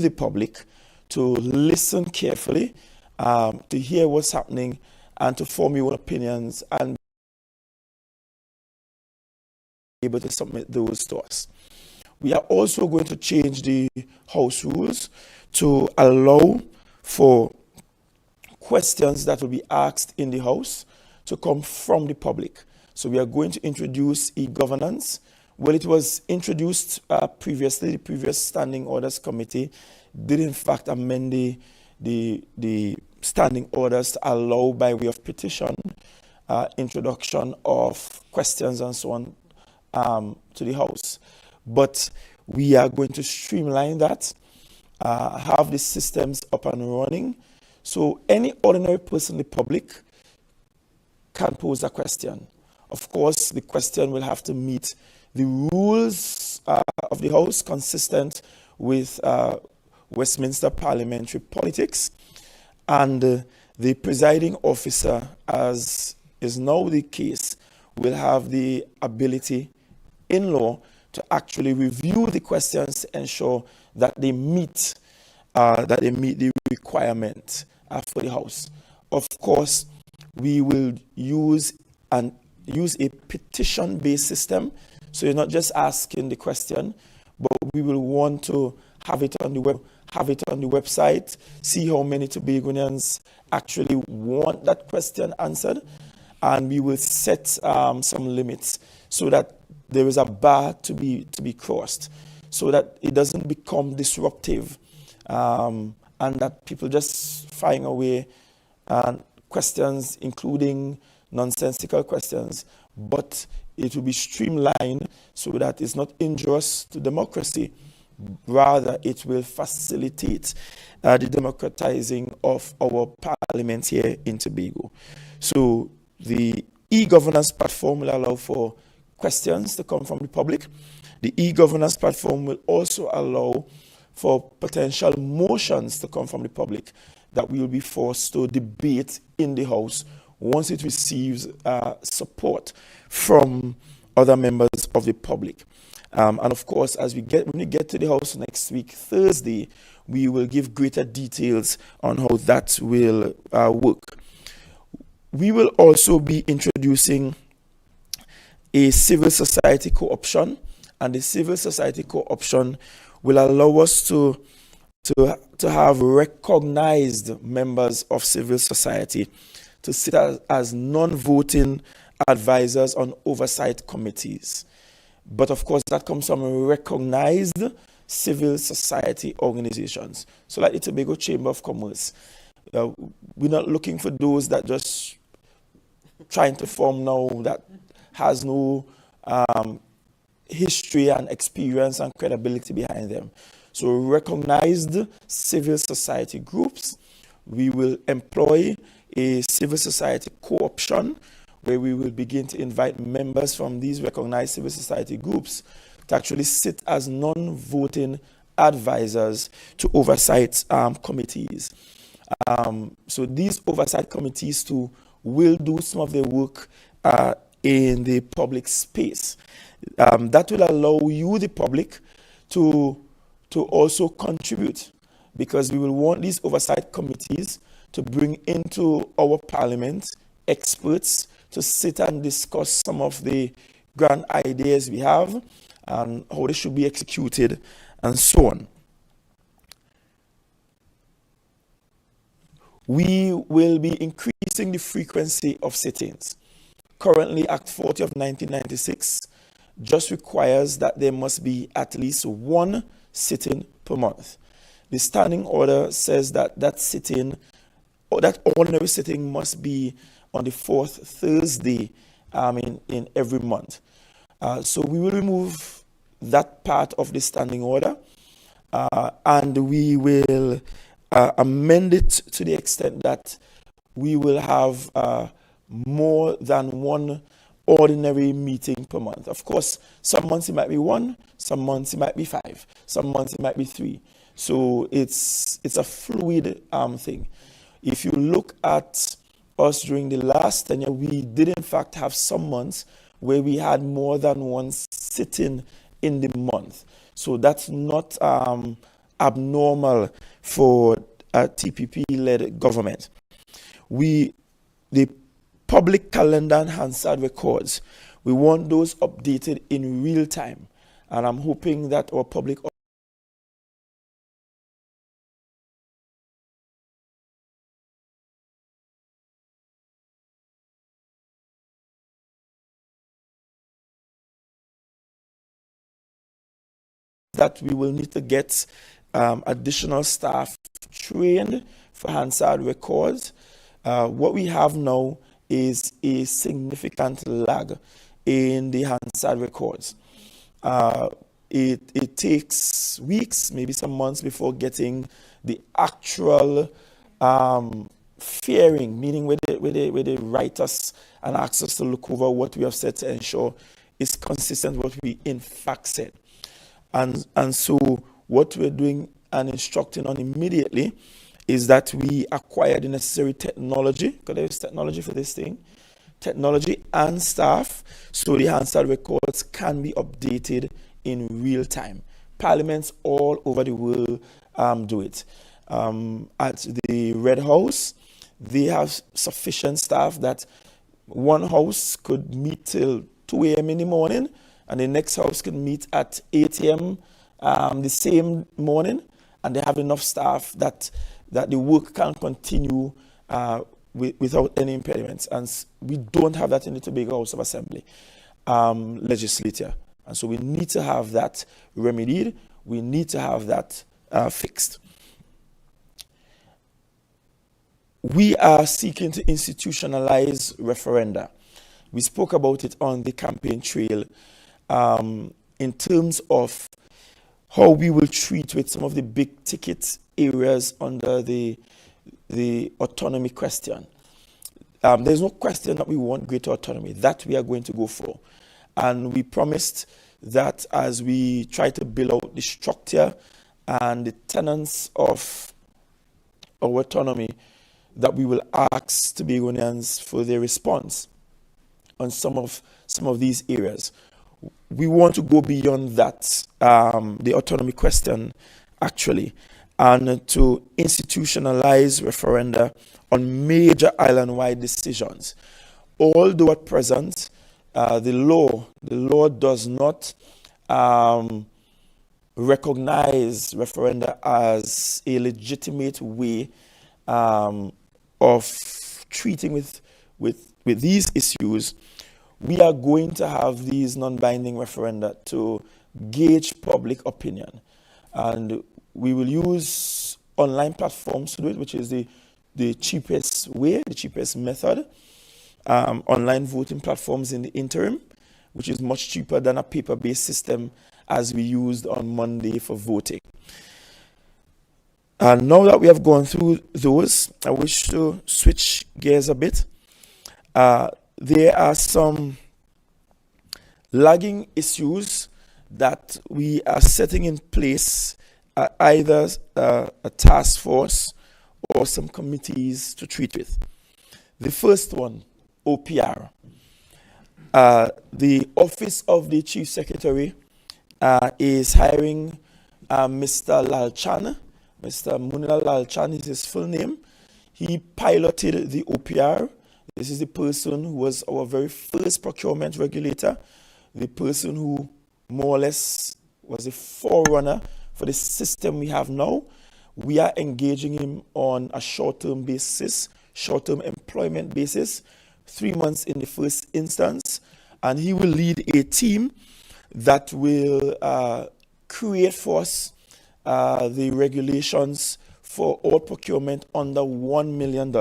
the public to listen carefully, to hear what's happening, and to form your own opinions and be able to submit those to us. We are also going to change the House rules to allow for questions that will be asked in the House to come from the public. So we are going to introduce e-governance. Well, it was introduced previously. The previous Standing Orders Committee did in fact amend the standing orders to allow, by way of petition, introduction of questions and so on to the House. But we are going to streamline that, have the systems up and running, so any ordinary person in the public can pose a question. Of course, the question will have to meet the rules of the House, consistent with Westminster parliamentary politics, and the presiding officer, as is now the case, will have the ability in law to actually review the questions to ensure that they meet the requirement for the House. Of course, we will use a petition-based system, so you're not just asking the question, but we will want to have it on the website, see how many Tobagonians actually want that question answered, and we will set some limits so that there is a bar to be crossed, so that it doesn't become disruptive, and that people just find a way questions, including nonsensical questions, but it will be streamlined so that it's not injurious to democracy. Rather, it will facilitate the democratizing of our parliament here in Tobago. So the e-governance platform will allow for questions to come from the public. The e-governance platform will also allow for potential motions to come from the public that we will be forced to debate in the House once it receives support from other members of the public. And of course, when we get to the House next week, Thursday, we will give greater details on how that will work. We will also be introducing a civil society co-option, and the civil society co-option will allow us to have recognized members of civil society to sit as non-voting advisors on oversight committees. But of course, that comes from recognized civil society organizations. So like the Tobago Chamber of Commerce, we're not looking for those that just trying to form now that has no history and experience and credibility behind them. So recognized civil society groups, we will employ a civil society co-option where we will begin to invite members from these recognized civil society groups to actually sit as non-voting advisors to oversight committees. So these oversight committees too will do some of their work in the public space. That will allow you, the public, to also contribute, because we will want these oversight committees to bring into our parliament experts to sit and discuss some of the grand ideas we have and how they should be executed and so on. We will be increasing the frequency of sittings. Currently, Act 40 of 1996 just requires that there must be at least one sitting per month. The standing order says that that sitting, or that ordinary sitting, must be on the fourth Thursday in every month. So we will remove that part of the standing order, and we will amend it to the extent that we will have more than one ordinary meeting per month. Of course, some months it might be one, some months it might be five, some months it might be three. So it's a fluid thing. If you look at us during the last tenure, we did in fact have some months where we had more than one sitting in the month. So that's not abnormal for a TPP-led government. The public calendar and Hansard records, we want those updated in real time. And I'm hoping that our public that we will need to get additional staff trained for Hansard records. What we have now is a significant lag in the Hansard records. It takes weeks, maybe some months before getting the actual fearing, meaning where they write us and ask us to look over what we have said to ensure is consistent with what we in fact said. And so what we're doing and instructing on immediately is that we acquire the necessary technology, because there is technology for this thing, technology and staff, so the Hansard records can be updated in real time. Parliaments all over the world do it. At the Red House, they have sufficient staff that one house could meet till 2 a.m. in the morning, and the next house can meet at 8 a.m. The same morning, and they have enough staff that the work can continue without any impediments. And we don't have that in the Tobago House of Assembly legislature. And so we need to have that remedied. We need to have that fixed. We are seeking to institutionalize referenda. We spoke about it on the campaign trail in terms of how we will treat with some of the big ticket areas under the autonomy question. There's no question that we want greater autonomy. That we are going to go for. And we promised that as we try to build out the structure and the tenets of our autonomy, that we will ask Tobagonians for their response on some of these areas. We want to go beyond that, the autonomy question, actually, and to institutionalize referenda on major island-wide decisions. Although at present, the law does not recognize referenda as a legitimate way of treating with these issues. We are going to have these non-binding referenda to gauge public opinion. And we will use online platforms to do it, which is the cheapest way, the cheapest method. Online voting platforms in the interim, which is much cheaper than a paper-based system as we used on Monday for voting. And now that we have gone through those, I wish to switch gears a bit. There are some lagging issues that we are setting in place, either a task force or some committees to treat with. The first one, OPR. The Office of the Chief Secretary is hiring Mr. Lalchan. Mr. Munal Lalchan is his full name. He piloted the OPR. This is the person who was our very first procurement regulator, the person who more or less was a forerunner for the system we have now. We are engaging him on a short-term basis, short-term employment basis, 3 months in the first instance, and he will lead a team that will create for us the regulations for all procurement under $1 million.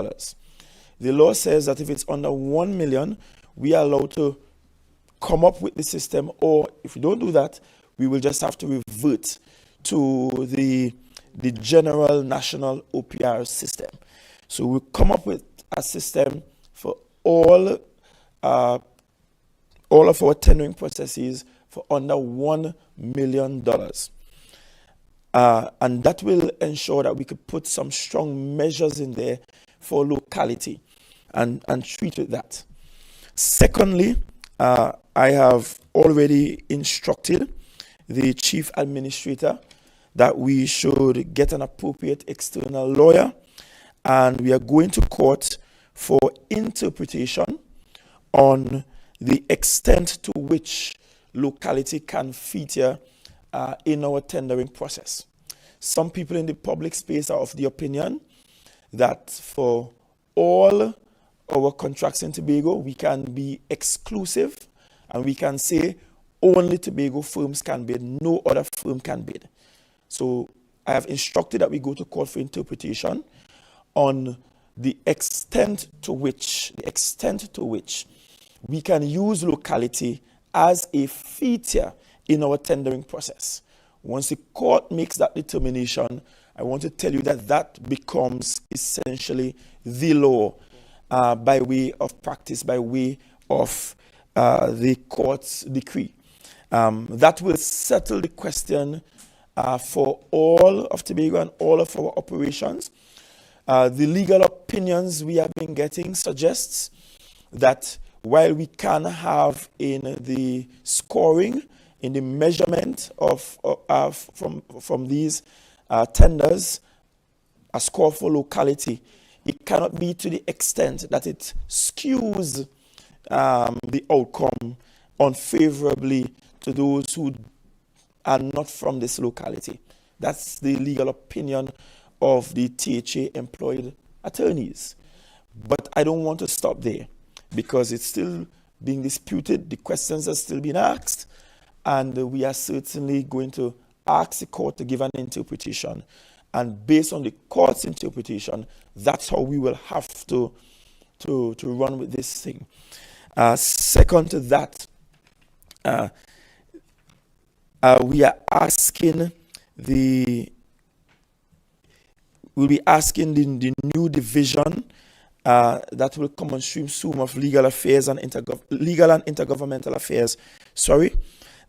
The law says that if it's under 1 million, we are allowed to come up with the system, or if we don't do that, we will just have to revert to the general national OPR system. So we'll come up with a system for all of our tendering processes for under $1 million. And that will ensure that we could put some strong measures in there for locality and treat with that. Secondly, I have already instructed the chief administrator that we should get an appropriate external lawyer, and we are going to court for interpretation on the extent to which locality can feature in our tendering process. Some people in the public space are of the opinion that for all our contracts in Tobago, we can be exclusive and we can say only Tobago firms can bid, no other firm can bid. So I have instructed that we go to court for interpretation on the extent to which we can use locality as a feature in our tendering process. Once the court makes that determination, I want to tell you that that becomes essentially the law by way of practice, by way of the court's decree. That will settle the question for all of Tobago and all of our operations. The legal opinions we have been getting suggests that while we can have in the scoring, in the measurement of from these tenders, a score for locality, it cannot be to the extent that it skews the outcome unfavorably to those who are not from this locality. That's the legal opinion of the THA employed attorneys. But I don't want to stop there because it's still being disputed, the questions are still being asked, and we are certainly going to ask the court to give an interpretation. And based on the court's interpretation, that's how we will have to run with this thing. Second to that, we are asking we'll be asking the new division that will come on stream soon of legal affairs and legal and intergovernmental affairs.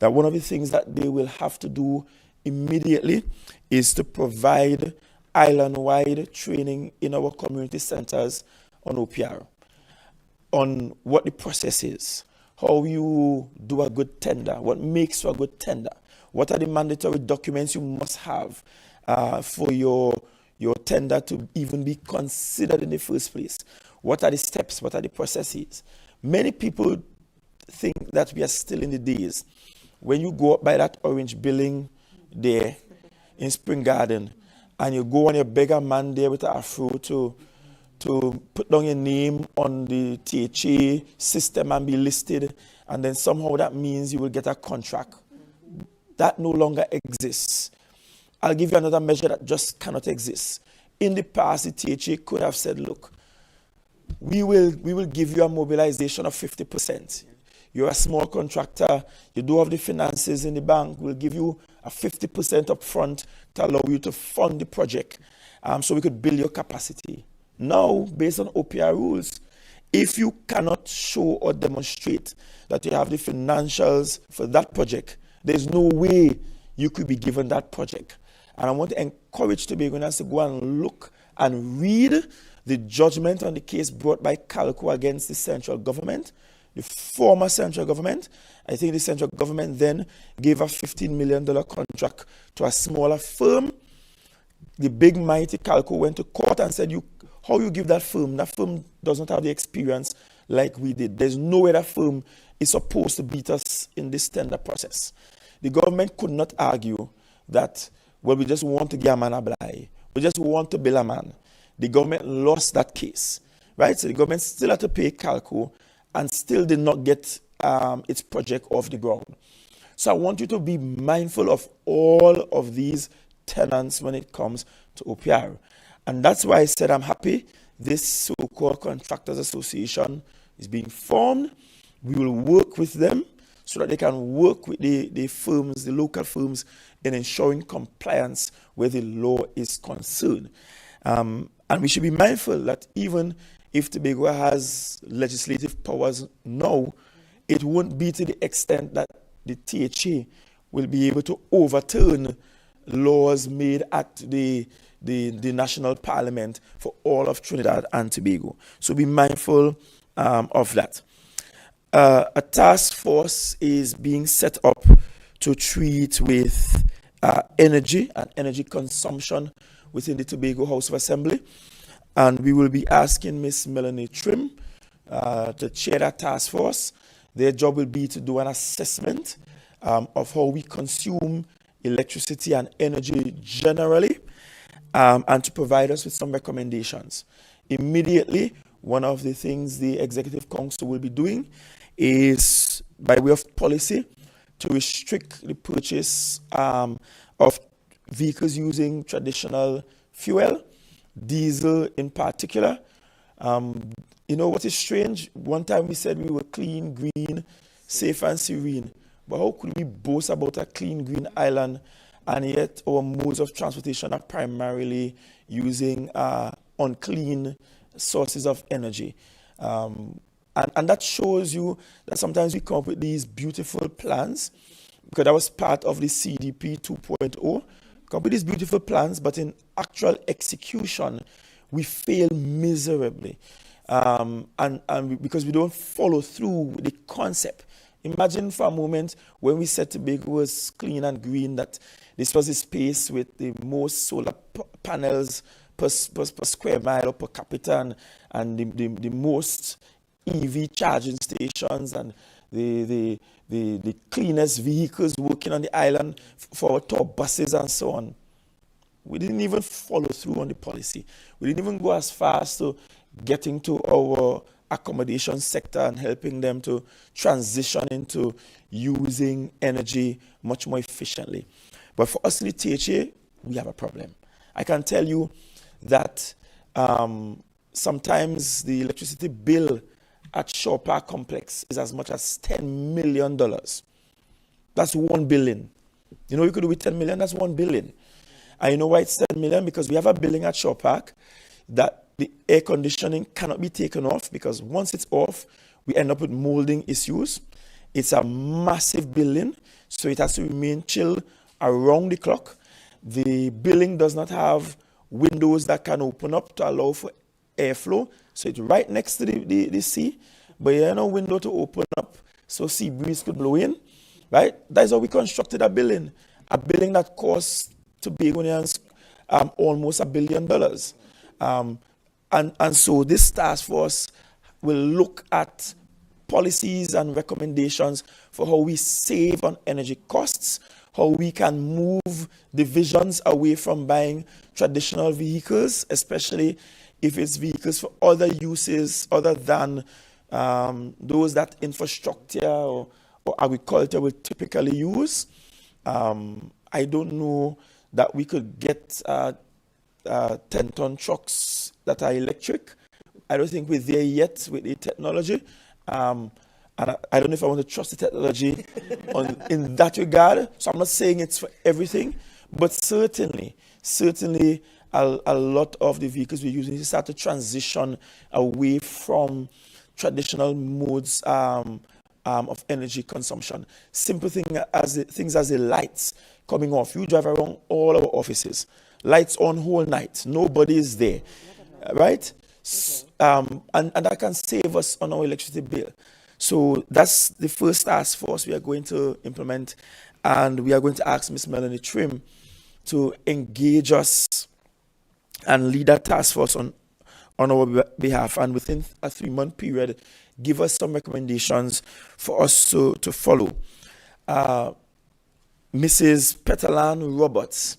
That one of the things that they will have to do immediately is to provide island-wide training in our community centers on OPR, on what the process is, how you do a good tender, what makes for a good tender, what are the mandatory documents you must have for your tender to even be considered in the first place. What are the steps? What are the processes? Many people think that we are still in the days when you go up by that orange building there in Spring Garden and you go and you beg a man there with an afro to put down your name on the THA system and be listed, and then somehow that means you will get a contract. That no longer exists. I'll give you another measure that just cannot exist. In the past, the THA could have said, look, we will give you a mobilization of 50%. You're a small contractor, you do have the finances in the bank, we'll give you a 50% upfront to allow you to fund the project so we could build your capacity. Now, based on OPR rules, if you cannot show or demonstrate that you have the financials for that project, there's no way you could be given that project. And I want to encourage Tobagonians to go and look and read the judgment on the case brought by Calco against the central government, the former central government. I think the central government then gave a $15 million contract to a smaller firm. The big mighty Calco went to court and said, how you give that firm? That firm does not have the experience like we did. There's no way that firm is supposed to beat us in this tender process. The government could not argue that, well, we just want to get a man a blind. We just want to bill a man. The government lost that case, right? So the government still had to pay Calco and still did not get its project off the ground. So I want you to be mindful of all of these tenants when it comes to OPR. And that's why I said I'm happy this so-called Contractors Association is being formed. We will work with them so that they can work with the firms, the local firms, in ensuring compliance where the law is concerned. And we should be mindful that even if Tobago has legislative powers now, it won't be to the extent that the THA will be able to overturn laws made at the national parliament for all of Trinidad and Tobago. So be mindful of that. A task force is being set up to treat with energy and energy consumption within the Tobago House of Assembly. And we will be asking Ms. Melanie Trim to chair that task force. Their job will be to do an assessment of how we consume electricity and energy generally, and to provide us with some recommendations. Immediately, one of the things the Executive Council will be doing is, by way of policy, to restrict the purchase of vehicles using traditional fuel, diesel in particular. You know what is strange? One time we said we were clean, green, safe and serene. But how could we boast about a clean, green island, and yet our modes of transportation are primarily using unclean sources of energy? And that shows you that sometimes we come up with these beautiful plans, because that was part of the CDP 2.0. Come up with these beautiful plans, but in actual execution, we fail miserably. Because we don't follow through the concept. Imagine for a moment when we said Tobago was clean and green, that this was a space with the most solar panels per square mile or per capita, and the most EV charging stations, and the cleanest vehicles working on the island for our tour buses and so on. We didn't even follow through on the policy. We didn't even go as far as to getting to our accommodation sector and helping them to transition into using energy much more efficiently. But for us in the THA, we have a problem. I can tell you that sometimes the electricity bill at Shaw Park Complex is as much as $10 million. That's 1 billion. You know what you could do with 10 million? That's 1 billion. And you know why it's 10 million? Because we have a building at Shaw Park that the air conditioning cannot be taken off, because once it's off, we end up with molding issues. It's a massive building, so it has to remain chilled around the clock. The building does not have windows that can open up to allow for airflow, so it's right next to the sea, but you have no window to open up so sea breeze could blow in, right? That's how we constructed a building that cost Tobagonians almost $1 billion. And so this task force will look at policies and recommendations for how we save on energy costs, how we can move divisions away from buying traditional vehicles, especially if it's vehicles for other uses other than those that infrastructure or agriculture will typically use. I don't know that we could get 10-ton trucks that are electric. I don't think we're there yet with the technology. And I don't know if I want to trust the technology in that regard. So I'm not saying it's for everything, but certainly a lot of the vehicles we're using start to transition away from traditional modes of energy consumption. Simple things as the lights coming off. You drive around all our offices, lights on whole night, nobody is there, right? And that can save us on our electricity bill. So that's the first task force we are going to implement, and we are going to ask Ms. Melanie Trim to engage us and lead that task force on our behalf, and within a 3-month period, give us some recommendations for us to follow. Mrs. Petalan Roberts.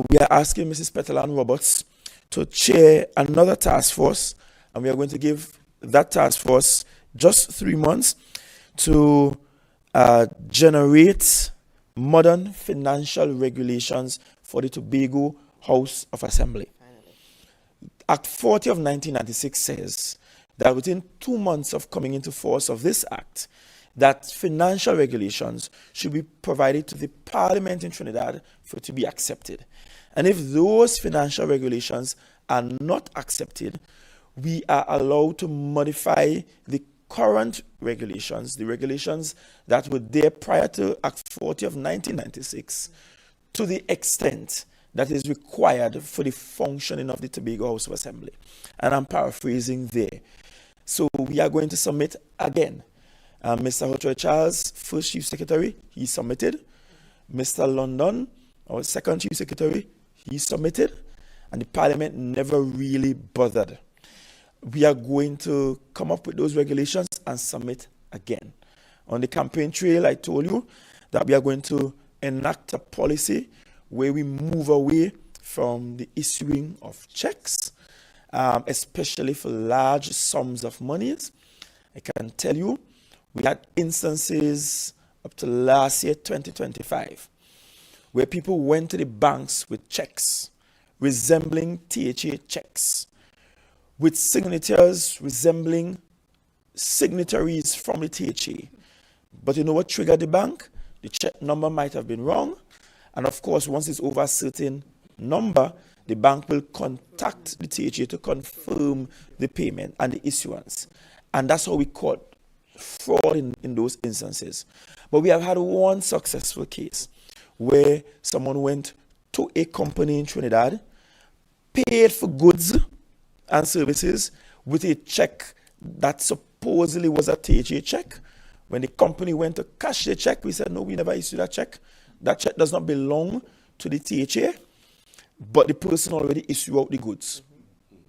We are asking Mrs. Petalan Roberts to chair another task force, and we are going to give that task force just 3 months to generate modern financial regulations for the Tobago House of Assembly. Act 40 of 1996 says that within 2 months of coming into force of this act, that financial regulations should be provided to the Parliament in Trinidad for it to be accepted. And if those financial regulations are not accepted, we are allowed to modify the current regulations, the regulations that were there prior to Act 40 of 1996, to the extent that is required for the functioning of the Tobago House of Assembly. And I'm paraphrasing there. So we are going to submit again Mr. Hochoy Charles, first Chief Secretary, he submitted. Mr. London, our second Chief Secretary, he submitted. And the Parliament never really bothered. We are going to come up with those regulations and submit again. On the campaign trail, I told you that we are going to enact a policy where we move away from the issuing of checks, especially for large sums of monies. I can tell you, we had instances up to last year, 2025, where people went to the banks with checks resembling THA checks, with signatures resembling signatories from the THA. But you know what triggered the bank? The check number might have been wrong. And of course, once it's over a certain number, the bank will contact the THA to confirm the payment and the issuance. And that's how we caught fraud in those instances. But we have had one successful case where someone went to a company in Trinidad, paid for goods and services with a check that supposedly was a THA check. When the company went to cash the check, we said, no, we never issued that check. That check does not belong to the THA, but the person already issued out the goods.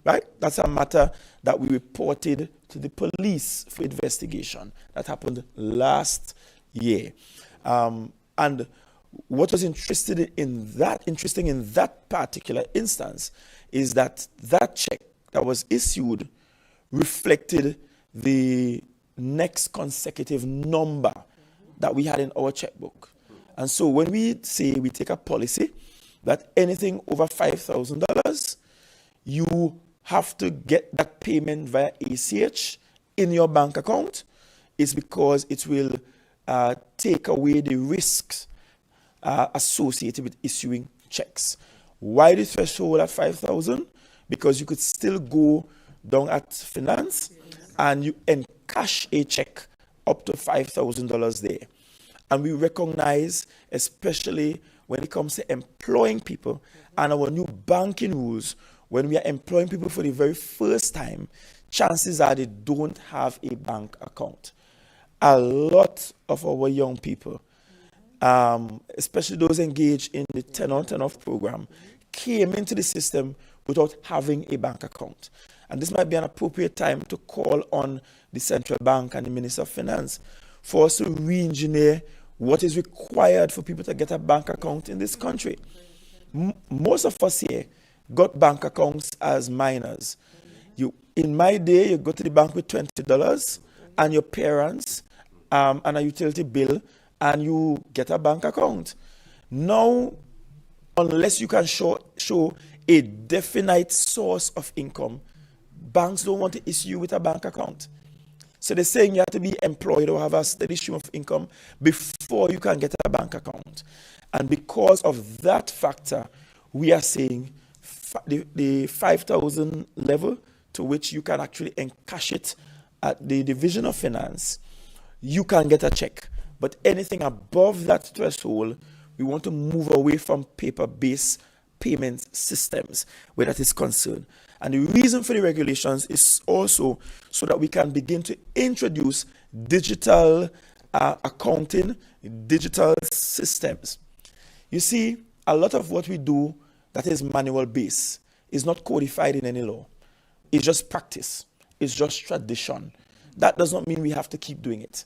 Right? That's a matter that we reported to the police for investigation. That happened last year. And what was interesting in that particular instance is that that check that was issued reflected the next consecutive number that we had in our checkbook. And so when we say we take a policy that anything over $5,000, you have to get that payment via ACH in your bank account, is because it will take away the risks associated with issuing checks. Why the threshold at 5,000? Because you could still go down at finance and you encash a check up to $5,000 there. And we recognize, especially when it comes to employing people and our new banking rules, when we are employing people for the very first time, chances are they don't have a bank account. A lot of our young people, especially those engaged in the 10-on 10-off program, came into the system without having a bank account. And this might be an appropriate time to call on the central bank and the Minister of Finance for us to re-engineer what is required for people to get a bank account in this country. Most of us here got bank accounts as minors. In my day, you go to the bank with $20 and your parents and a utility bill, and you get a bank account. Now, unless you can show a definite source of income, banks don't want to issue you with a bank account. So they're saying you have to be employed or have a steady stream of income before you can get a bank account. And because of that factor, we are saying the 5,000 level to which you can actually encash it at the Division of Finance, you can get a check. But anything above that threshold, we want to move away from paper-based payment systems where that is concerned. And the reason for the regulations is also so that we can begin to introduce digital accounting, digital systems. You see, a lot of what we do that is manual-based is not codified in any law. It's just practice. It's just tradition. That does not mean we have to keep doing it.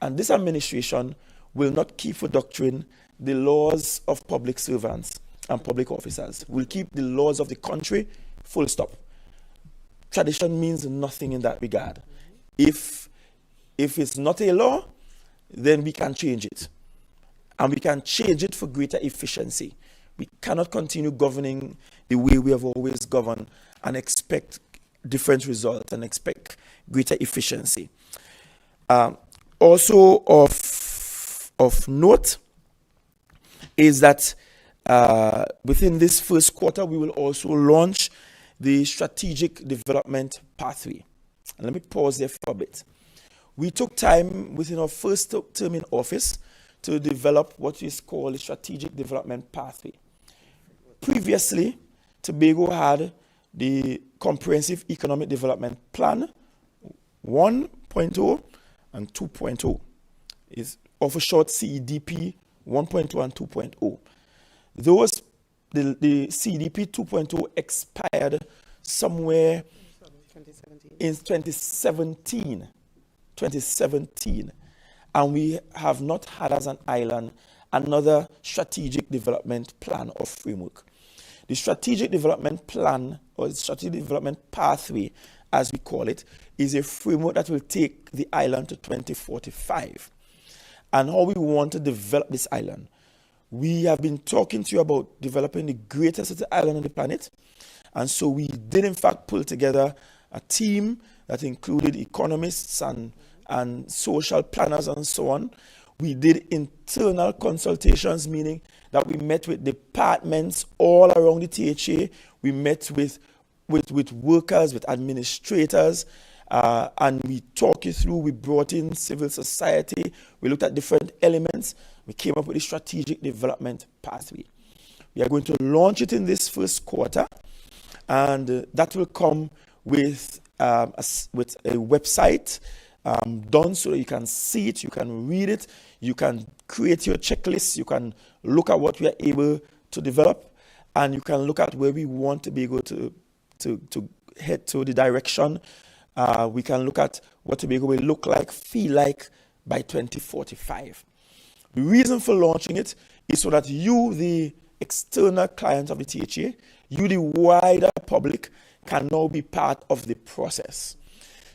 And this administration will not keep for doctrine the laws of public servants and public officers. We'll keep the laws of the country, full stop. Tradition means nothing in that regard. If it's not a law, then we can change it. And we can change it for greater efficiency. We cannot continue governing the way we have always governed and expect different results and expect greater efficiency. Also of note is that within this first quarter, we will also launch the strategic development pathway. And let me pause there for a bit. We took time within our first term in office to develop what is called a strategic development pathway. Previously, Tobago had the Comprehensive Economic Development Plan 1.0 and 2.0. It's or for short CDP 1.2 and 2.0. Those, the CDP 2.0 expired somewhere 2017. in 2017, and we have not had as an island another strategic development plan or framework. The strategic development plan, or the strategic development pathway, as we call it, is a framework that will take the island to 2045. And how we want to develop this island. We have been talking to you about developing the greatest city island on the planet. And so we did in fact pull together a team that included economists and social planners and so on. We did internal consultations, meaning that we met with departments all around the THA. We met with workers, with administrators, and we talked you through. We brought in civil society. We looked at different elements. We came up with a strategic development pathway. We are going to launch it in this first quarter, and that will come with a website done so that you can see it, you can read it, you can create your checklist, you can look at what we are able to develop, and you can look at where we want to be able to head to the direction. We can look at what Tobago will look like, feel like by 2045. The reason for launching it is so that you, the external clients of the THA, you, the wider public, can now be part of the process.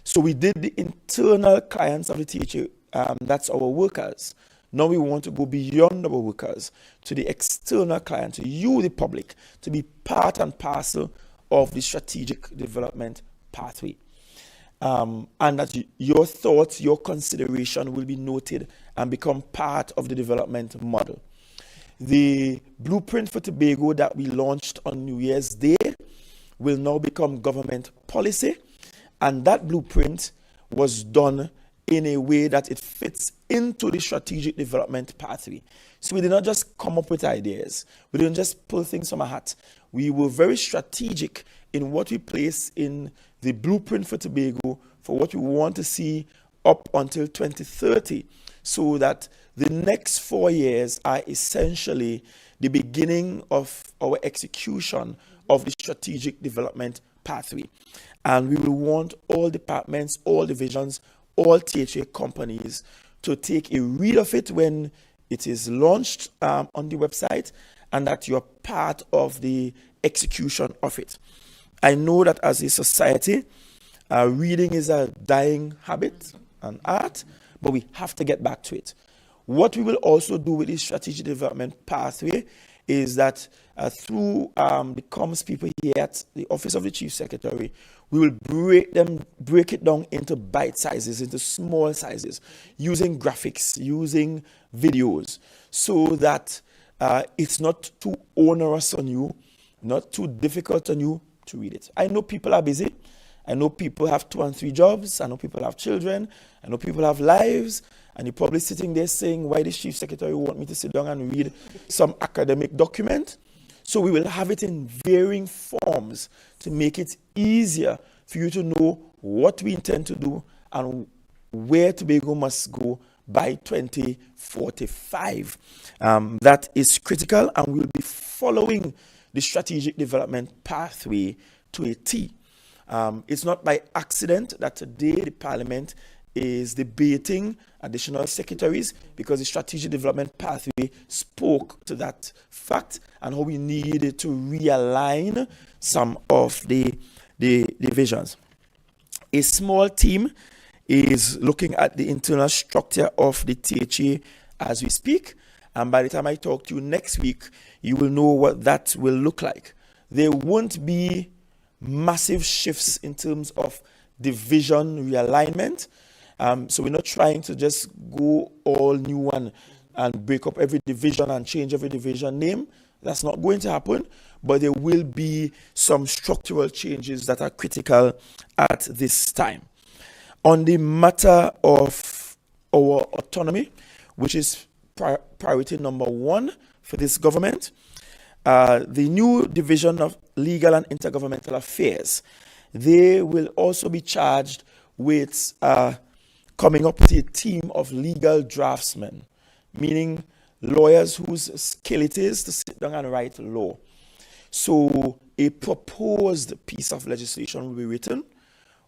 So we did the internal clients of the THA, that's our workers. Now we want to go beyond our workers to the external clients, to you, the public, to be part and parcel of the strategic development pathway. And that your thoughts, your consideration will be noted and become part of the development model. The blueprint for Tobago that we launched on New Year's Day will now become government policy, and that blueprint was done in a way that it fits into the strategic development pathway. So we did not just come up with ideas. We didn't just pull things from a hat. We were very strategic in what we place in the blueprint for Tobago for what we want to see up until 2030, so that the next 4 years are essentially the beginning of our execution of the strategic development pathway. And we will want all departments, all divisions, all THA companies to take a read of it when it is launched on the website, and that you are part of the execution of it. I know that as a society, reading is a dying habit and art, but we have to get back to it. What we will also do with this strategic development pathway is that through the comms people here at the Office of the Chief Secretary, we will break it down into bite sizes, into small sizes, using graphics, using videos, so that it's not too onerous on you, not too difficult on you to read it. I know people are busy. I know people have 2 and 3 jobs. I know people have children. I know people have lives. And you're probably sitting there saying, why does Chief Secretary want me to sit down and read some academic document? So we will have it in varying forms to make it easier for you to know what we intend to do and where Tobago must go by 2045. That is critical, and we'll be following the strategic development pathway to a T. It's not by accident that today the Parliament is debating additional secretaries, because the strategic development pathway spoke to that fact and how we needed to realign some of the visions. A small team is looking at the internal structure of the THA as we speak, and by the time I talk to you next week, you will know what that will look like. There won't be massive shifts in terms of division realignment. So we're not trying to just go all new and break up every division and change every division name. That's not going to happen, but there will be some structural changes that are critical at this time. On the matter of our autonomy, which is priority number 1 for this government, the new Division of Legal and Intergovernmental Affairs, they will also be charged with coming up with a team of legal draftsmen, meaning lawyers whose skill it is to sit down and write law. So a proposed piece of legislation will be written.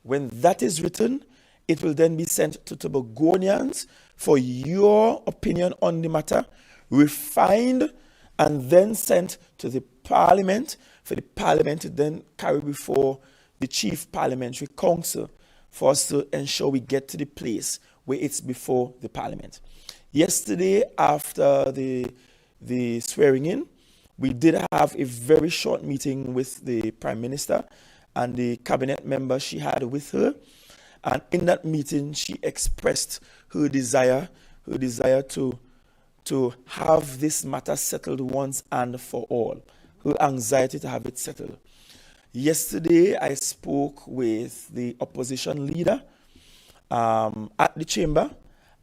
When that is written, it will then be sent to Tobagonians for your opinion on the matter, refined, and then sent to the Parliament, for the Parliament to then carry before the Chief Parliamentary Council for us to ensure we get to the place where it's before the Parliament. Yesterday, after the swearing in, we did have a very short meeting with the Prime Minister and the cabinet member she had with her. And in that meeting, she expressed her desire to have this matter settled once and for all, her anxiety to have it settled. Yesterday, I spoke with the opposition leader at the chamber,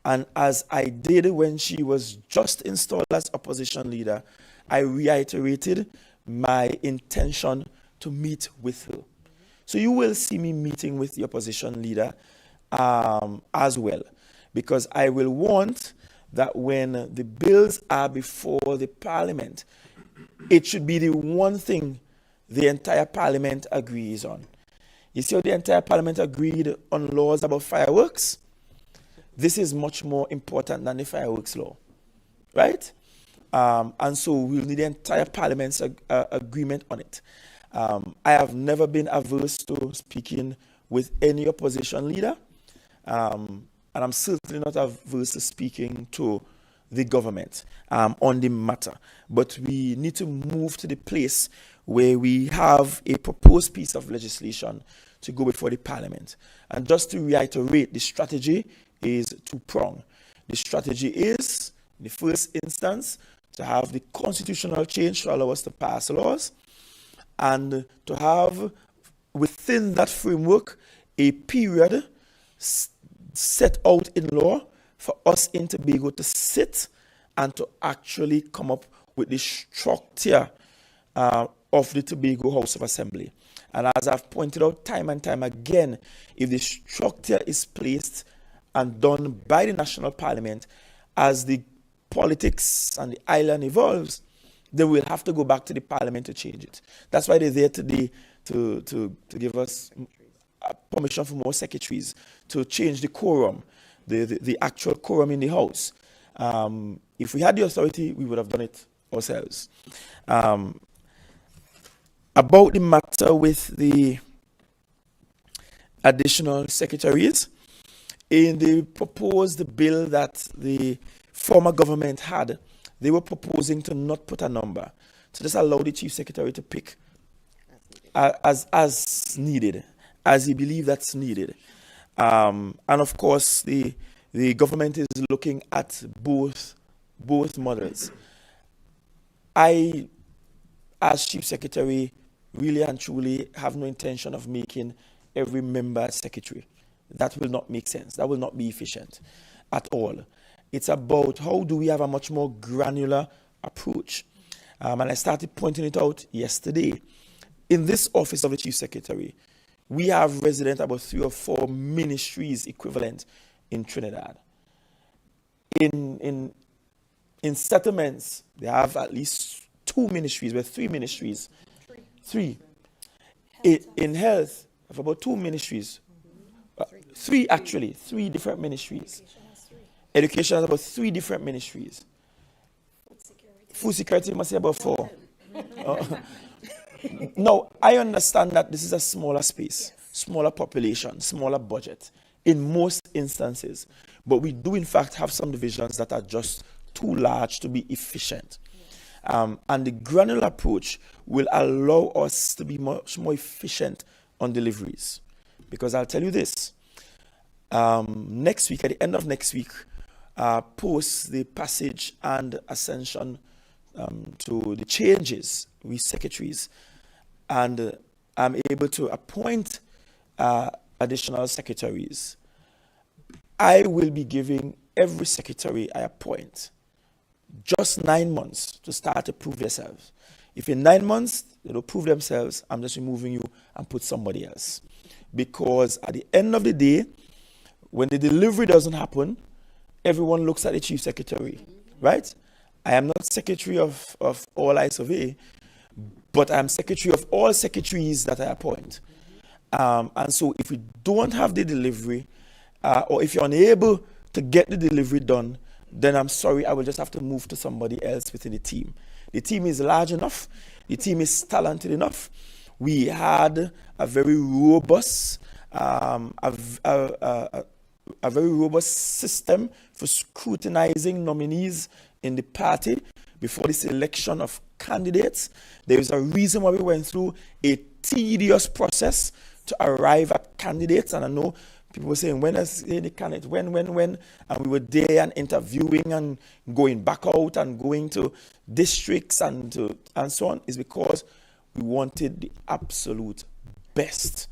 and as I did when she was just installed as opposition leader, I reiterated my intention to meet with her. So you will see me meeting with the opposition leader as well, because I will want that when the bills are before the Parliament, it should be the one thing the entire Parliament agrees on. You see how the entire Parliament agreed on laws about fireworks? This is much more important than the fireworks law, right? And so we'll need the entire Parliament's agreement on it. I have never been averse to speaking with any opposition leader, and I'm certainly not averse to speaking to the government on the matter. But we need to move to the place where we have a proposed piece of legislation to go before the Parliament. And just to reiterate, the strategy is two-pronged. The strategy is, in the first instance, to have the constitutional change to allow us to pass laws, and to have within that framework a period set out in law for us in Tobago to sit and to actually come up with the structure of the Tobago House of Assembly. And as I've pointed out time and time again, if the structure is placed and done by the National Parliament, as the politics and the island evolves, then we'll have to go back to the Parliament to change it. That's why they're there today to give us permission for more secretaries, to change the quorum, the actual quorum in the House. If we had the authority, we would have done it ourselves. About the matter with the additional secretaries, in the proposed bill that the former government had, they were proposing to not put a number, to just allow the chief secretary to pick as needed, as he believes that's needed. And of course, the government is looking at both models. I, as chief secretary, really and truly have no intention of making every member secretary. That will not make sense. That will not be efficient at all. It's about how do we have a much more granular approach. And I started pointing it out yesterday. In this office of the chief secretary, we have resident about 3 or 4 ministries equivalent in Trinidad. In settlements, they have at least 2 ministries, with 3 ministries. 3. In health, have about 2 ministries. 3 actually, 3 different ministries. Education has about 3 different ministries. Food security must be about 4. No, I understand that this is a smaller space, smaller population, smaller budget in most instances. But we do in fact have some divisions that are just too large to be efficient. And the granular approach will allow us to be much more efficient on deliveries. Because I'll tell you this, next week, at the end of next week, post the passage and ascension to the changes with secretaries, and I'm able to appoint additional secretaries. I will be giving every secretary I appoint just 9 months to start to prove themselves. If in 9 months they don't prove themselves, I'm just removing you and put somebody else. Because at the end of the day, When the delivery doesn't happen, everyone looks at the chief secretary, right? I am not secretary of all I survey, but I'm secretary of all secretaries that I appoint. And so if we don't have the delivery, or if you're unable to get the delivery done, then I'm sorry, I will just have to move to somebody else within the team. The team is large enough. The team is talented enough. We had a very robust, a very robust system for scrutinizing nominees in the party before the selection of candidates. There is a reason why we went through a tedious process to arrive at candidates. And I know people were saying, when is the candidate? When? And we were there and interviewing and going back out and going to districts and so on. Is because we wanted the absolute best.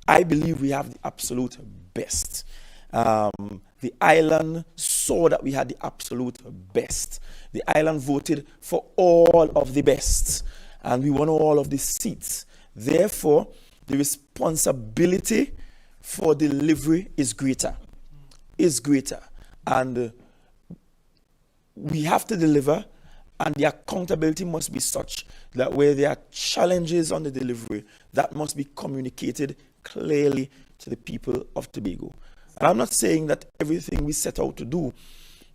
I believe we have the absolute best. The island saw that we had the absolute best. The island voted for all of the best. And we won all of the seats. Therefore, the responsibility for delivery is greater. And we have to deliver, and the accountability must be such that where there are challenges on the delivery, that must be communicated clearly to the people of Tobago. And I'm not saying that everything we set out to do,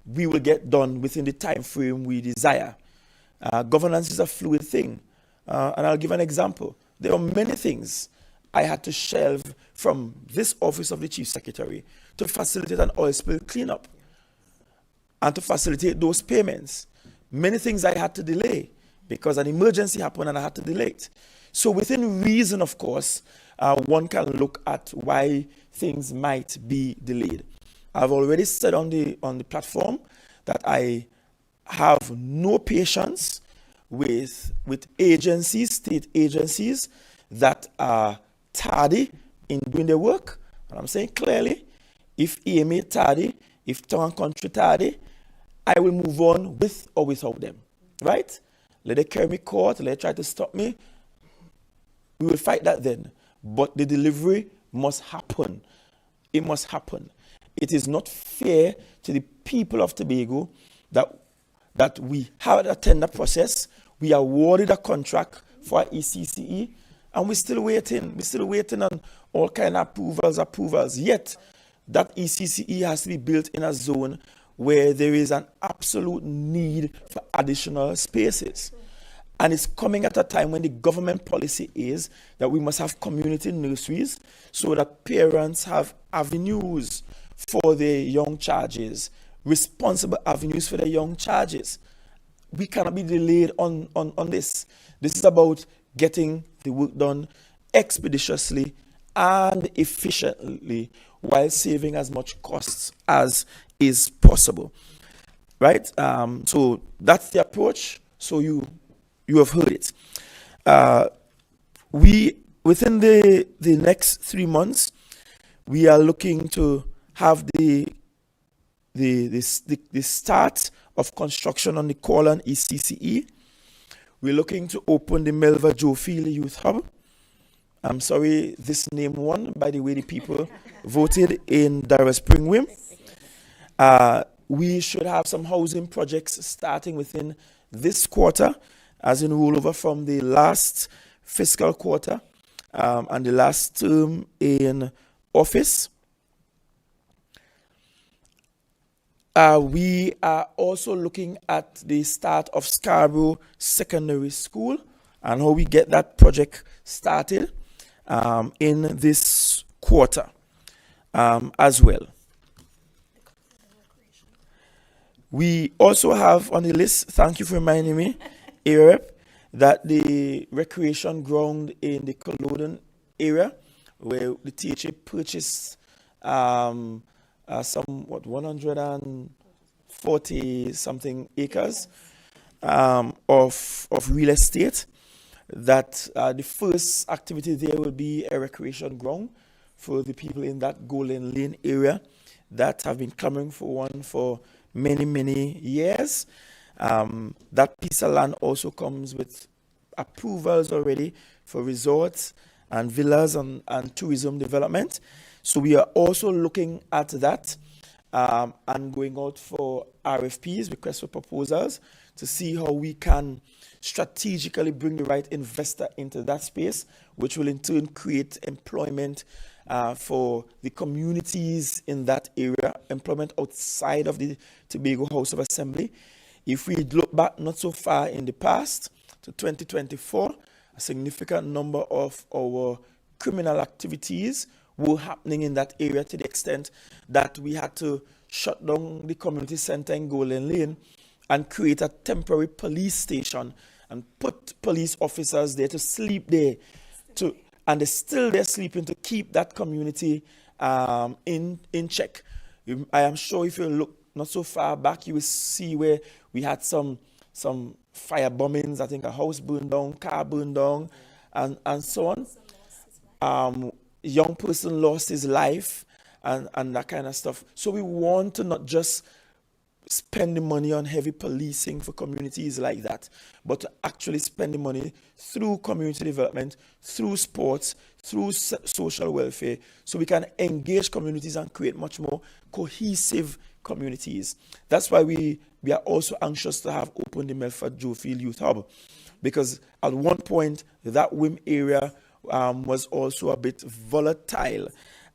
we will get done within the time frame we desire. Governance is a fluid thing. And I'll give an example. There are many things I had to shelve from this office of the Chief Secretary to facilitate an oil spill cleanup and to facilitate those payments. Many things I had to delay because an emergency happened and I had to delay it. So within reason, of course, one can look at why things might be delayed. I've already said on the platform that I have no patience with agencies, state agencies that are tardy in doing their work. And I'm saying clearly, if EMA tardy, if Town and Country tardy, I will move on with or without them, right? Let them carry me court, let them try to stop me. We will fight that then. But the delivery must happen. It must happen. It is not fair to the people of Tobago that we have a tender process, we awarded a contract for ECCE, and we're still waiting. We're still waiting on all kind of approvals. Yet, that ECCE has to be built in a zone where there is an absolute need for additional spaces. And it's coming at a time when the government policy is that we must have community nurseries so that parents have avenues for their young charges, responsible avenues for their young charges. We cannot be delayed on this. This is about getting the work done expeditiously and efficiently while saving as much costs as is possible. Right? So that's the approach. So you have heard it. Within the next 3 months, we are looking to have the start of construction on the Corlan ECCE. We're looking to open the Melva Jofield Youth Hub. I'm sorry, this name won by the way the people voted in Darra Spring Wim. We should have some housing projects starting within this quarter, as in rollover from the last fiscal quarter and the last term in office. We are also looking at the start of Scarborough Secondary School and how we get that project started in this quarter as well. We also have on the list, thank you for reminding me, Arab, that the recreation ground in the Culloden area, where the THA purchased some 140 something acres of real estate, that the first activity there will be a recreation ground for the people in that Golden Lane area that have been clamoring for one for many years. That piece of land also comes with approvals already for resorts and villas and tourism development. So we are also looking at that and going out for RFPs, requests for proposals, to see how we can strategically bring the right investor into that space, which will in turn create employment for the communities in that area, employment outside of the Tobago House of Assembly. If we look back not so far in the past to 2024, a significant number of our criminal activities were happening in that area, to the extent that we had to shut down the community center in Golden Lane and create a temporary police station and put police officers there to sleep there, and they're still there sleeping to keep that community in check. I am sure if you look not so far back, you will see where we had some fire bombings. I think a house burned down, car burned down, and so on. Young person lost his life and that kind of stuff. So we want to not just spend the money on heavy policing for communities like that, but to actually spend the money through community development, through sports, through social welfare, so we can engage communities and create much more cohesive communities. That's why we are also anxious to have opened the Melford Joefield Youth Hub, because at one point that WIM area was also a bit volatile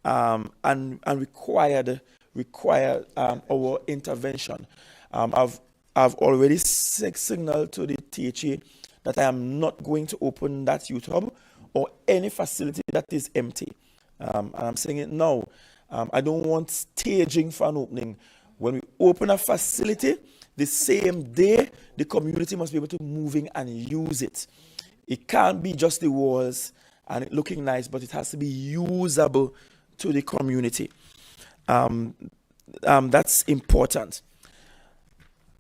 and required our intervention. I've already signaled to the THA that I am not going to open that youth hub or any facility that is empty. And I'm saying it now. I don't want staging for an opening. When we open a facility, the same day, the community must be able to move in and use it. It can't be just the walls and it looking nice, but it has to be usable to the community. That's important.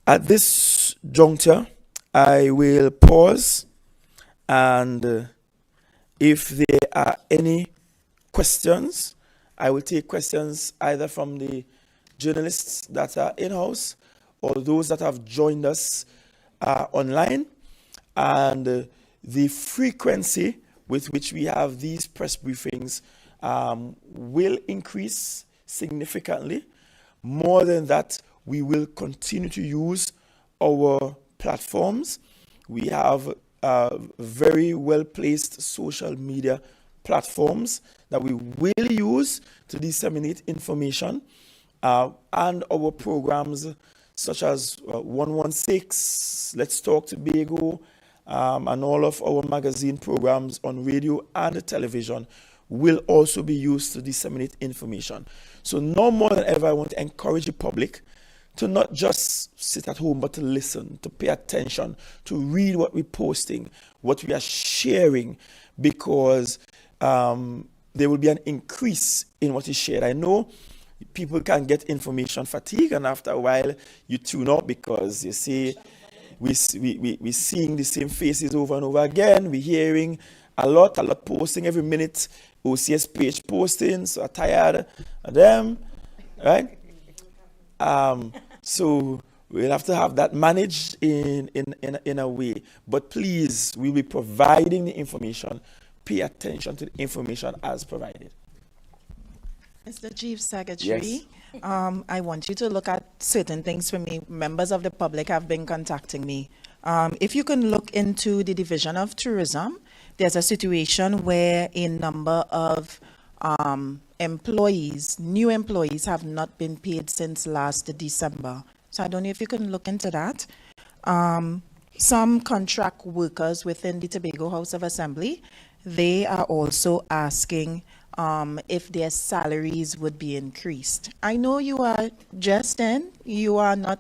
At this juncture, I will pause, and if there are any questions, I will take questions either from the journalists that are in-house or those that have joined us online. And the frequency with which we have these press briefings will increase significantly. More than that, we will continue to use our platforms. We have very well-placed social media platforms that we will use to disseminate information, and our programs such as 116, Let's Talk Tobago, and all of our magazine programs on radio and television will also be used to disseminate information. So no more than ever, I want to encourage the public to not just sit at home, but to listen, to pay attention, to read what we're posting, what we are sharing, because there will be an increase in what is shared. I know people can get information fatigue, and after a while you tune out because you see we're seeing the same faces over and over again. We're hearing a lot posting every minute. OCS page posting, so I'm tired of them, right? So we'll have to have that managed in a way. But please, we'll be providing the information. Pay attention to the information as provided. Mr. Chief Secretary, yes. I want you to look at certain things for me. Members of the public have been contacting me. If you can look into the Division of Tourism, there's a situation where a number of employees, new employees, have not been paid since last December. So I don't know if you can look into that. Some contract workers within the Tobago House of Assembly, they are also asking if their salaries would be increased. I know you are just in, you are not,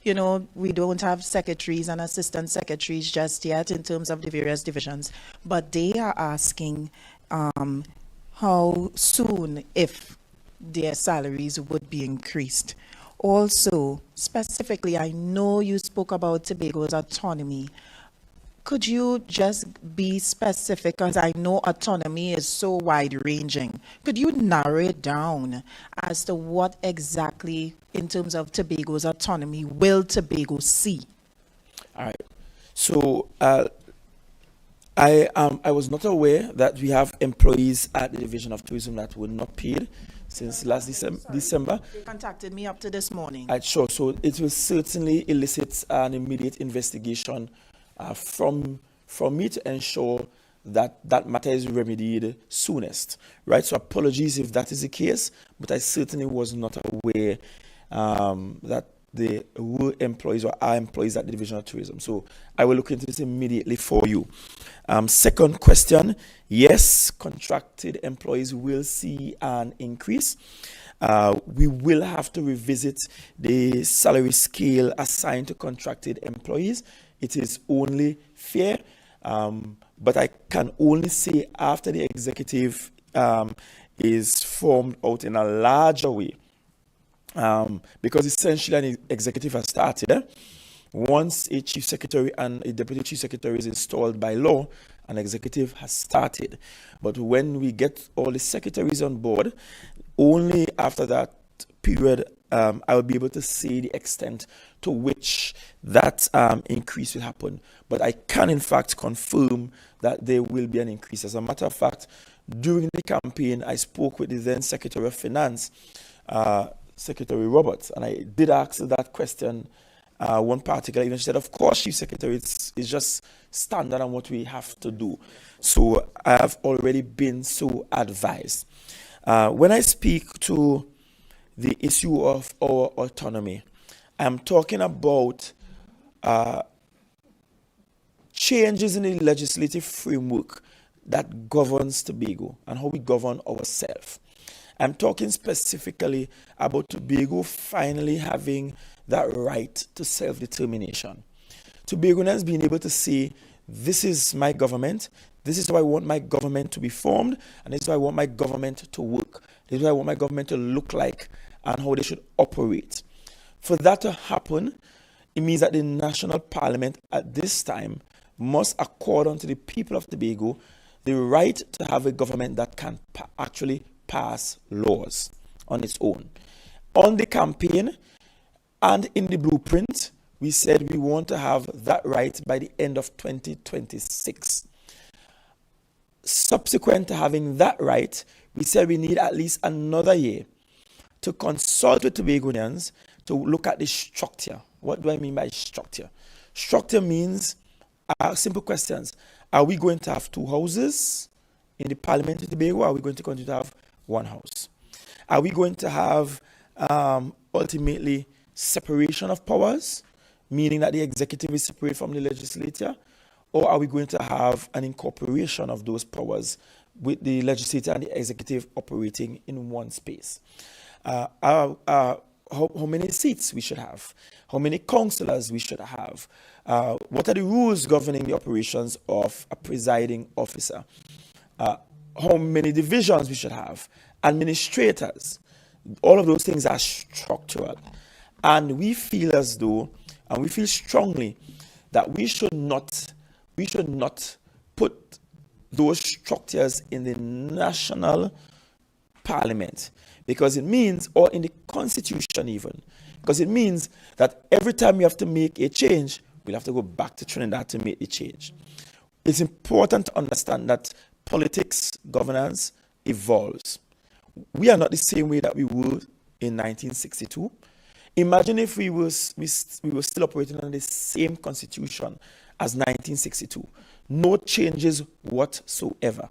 we don't have secretaries and assistant secretaries just yet in terms of the various divisions, but they are asking how soon if their salaries would be increased. Also, specifically, I know you spoke about Tobago's autonomy. Could you just be specific, because I know autonomy is so wide-ranging. Could you narrow it down as to what exactly, in terms of Tobago's autonomy, will Tobago see? All right. So I was not aware that we have employees at the Division of Tourism that were not paid since last December. They contacted me up to this morning. Sure. So it will certainly elicit an immediate investigation from me to ensure that that matter is remedied soonest. Right. So apologies if that is the case, but I certainly was not aware that there were employees or are employees at the Division of Tourism. So I will look into this immediately for you. Second question, yes, contracted employees will see an increase. We will have to revisit the salary scale assigned to contracted employees. It is only fair, but I can only say after the executive is formed out in a larger way. Because essentially an executive has started. Once a chief secretary and a deputy chief secretary is installed by law, an executive has started. But when we get all the secretaries on board, only after that period, I will be able to see the extent to which that increase will happen. But I can in fact confirm that there will be an increase. As a matter of fact, during the campaign, I spoke with the then Secretary of Finance, Secretary Roberts, and I did ask that question one particular evening. She said, of course, Chief Secretary, it's just standard on what we have to do. So I have already been so advised. When I speak to the issue of our autonomy, I'm talking about changes in the legislative framework that governs Tobago and how we govern ourselves. I'm talking specifically about Tobago finally having that right to self-determination. Tobagonians being able to say, this is my government, this is how I want my government to be formed, and this is how I want my government to work. This is how I want my government to look like and how they should operate. For that to happen, it means that the National Parliament at this time must accord unto the people of Tobago the right to have a government that can actually pass laws on its own. On the campaign and in the blueprint, we said we want to have that right by the end of 2026. Subsequent to having that right, we said we need at least another year to consult with Tobagonians to look at the structure. What do I mean by structure? Structure means simple questions. Are we going to have two houses in the Parliament of Tobago? Or are we going to continue to have one house? Are we going to have ultimately separation of powers, meaning that the executive is separate from the legislature? Or are we going to have an incorporation of those powers with the legislature and the executive operating in one space? How many seats we should have? How many councillors we should have? What are the rules governing the operations of a presiding officer? How many divisions we should have, administrators. All of those things are structural. And we feel as though, and we feel strongly, that we should not put those structures in the national parliament, because it means, or in the constitution even, because it means that every time we have to make a change, we'll have to go back to Trinidad to make the change. It's important to understand that politics, governance evolves. We are not the same way that we were in 1962. Imagine if we were still operating under the same constitution as 1962. No changes whatsoever.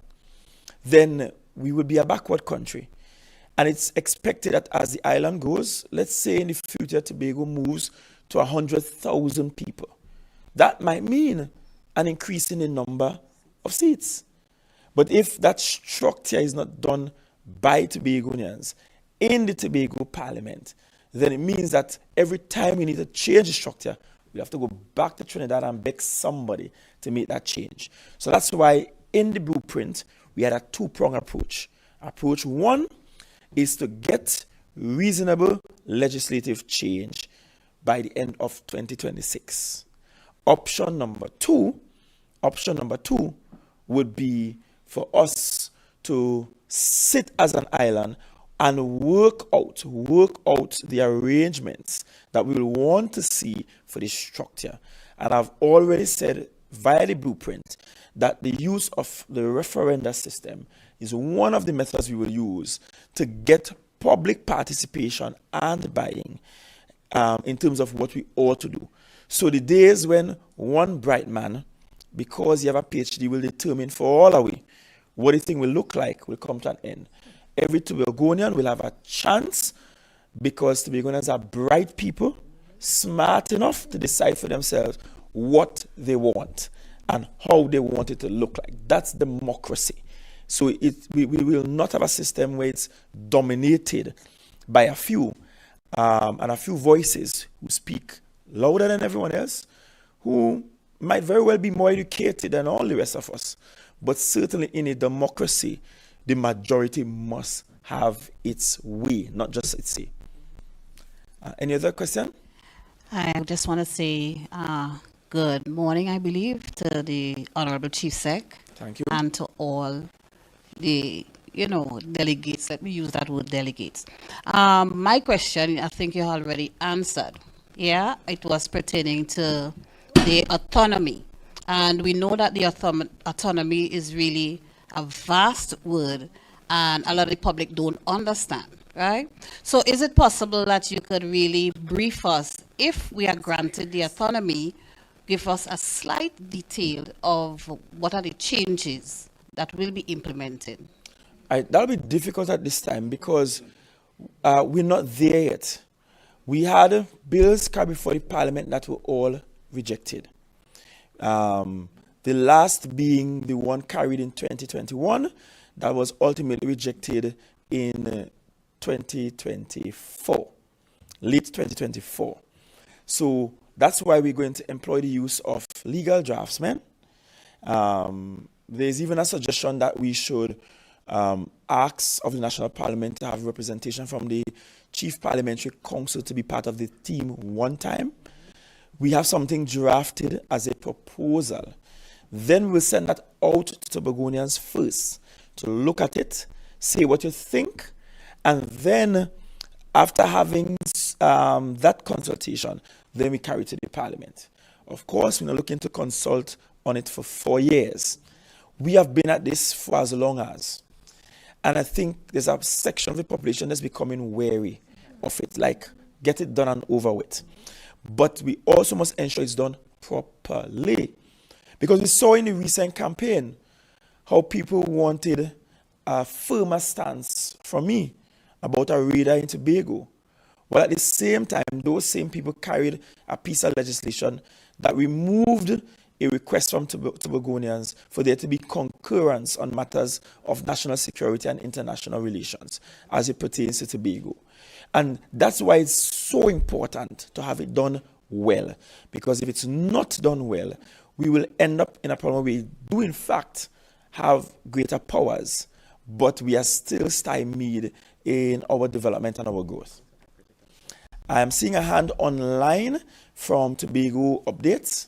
Then we would be a backward country. And it's expected that as the island goes, let's say in the future Tobago moves to 100,000 people. That might mean an increase in the number of seats. But if that structure is not done by Tobagonians in the Tobago Parliament, then it means that every time we need to change the structure, we have to go back to Trinidad and beg somebody to make that change. So that's why in the blueprint, we had a two-pronged approach. Approach one is to get reasonable legislative change by the end of 2026. Option number two would be for us to sit as an island and work out the arrangements that we will want to see for the structure. And I've already said via the blueprint that the use of the referenda system is one of the methods we will use to get public participation and buying in terms of what we ought to do. So the days when one bright man, because you have a PhD, will determine for all of we what the thing will look like will come to an end. Every Tobagonian will have a chance, because Tobagonians are bright people, smart enough to decide for themselves what they want and how they want it to look like. That's democracy. So we will not have a system where it's dominated by a few and a few voices who speak louder than everyone else, who might very well be more educated than all the rest of us. But certainly in a democracy, the majority must have its way, not just its say. Any other question? I just want to say good morning, I believe, to the Honorable Chief Sec. Thank you. And to all the, delegates. Let me use that word, delegates. My question, I think you already answered. Yeah, it was pertaining to the autonomy. And we know that the autonomy is really a vast word, and a lot of the public don't understand, right? So is it possible that you could really brief us, if we are granted the autonomy, give us a slight detail of what are the changes that will be implemented? That'll be difficult at this time, because we're not there yet. We had bills carried before the parliament that were all rejected. The last being the one carried in 2021 that was ultimately rejected in 2024, late 2024. So that's why we're going to employ the use of legal draftsmen. There's even a suggestion that we should ask of the National Parliament to have representation from the Chief Parliamentary Council to be part of the team one time. We have something drafted as a proposal. Then we'll send that out to Tobagonians first to look at it, say what you think, and then after having that consultation, then we carry it to the Parliament. Of course, we're not looking to consult on it for 4 years. We have been at this for as long as. And I think there's a section of the population that's becoming wary of it, like get it done and over with. But we also must ensure it's done properly. Because we saw in the recent campaign how people wanted a firmer stance from me about a radar in Tobago. Well, at the same time, those same people carried a piece of legislation that removed a request from Tobagonians for there to be concurrence on matters of national security and international relations as it pertains to Tobago. And that's why it's so important to have it done well. Because if it's not done well, we will end up in a problem where we do in fact have greater powers, but we are still stymied in our development and our growth. I am seeing a hand online from Tobago Updates.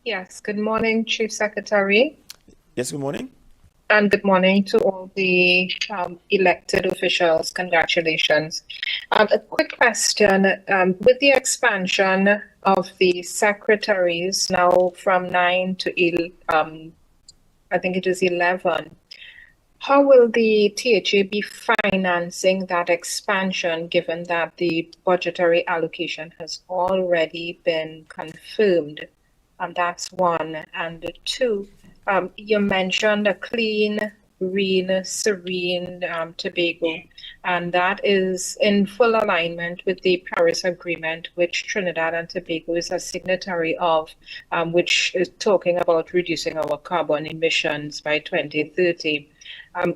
Yes, good morning, Chief Secretary. Yes, good morning. And good morning to all the elected officials. Congratulations. A quick question. With the expansion of the secretaries now from 9 to I think it is 11, how will the THA be financing that expansion, given that the budgetary allocation has already been confirmed? That's one. And two, you mentioned a clean, green, serene Tobago, and that is in full alignment with the Paris Agreement, which Trinidad and Tobago is a signatory of, which is talking about reducing our carbon emissions by 2030.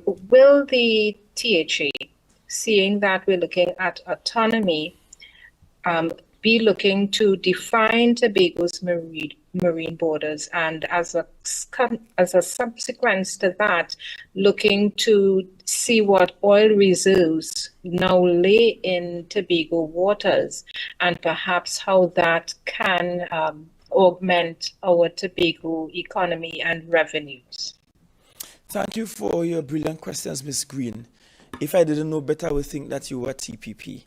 Will the THA, seeing that we're looking at autonomy, be looking to define Tobago's marine borders, and as a subsequence to that, looking to see what oil reserves now lay in Tobago waters, and perhaps how that can augment our Tobago economy and revenues? Thank you for your brilliant questions, Ms. Green. If I didn't know better, I would think that you were TPP.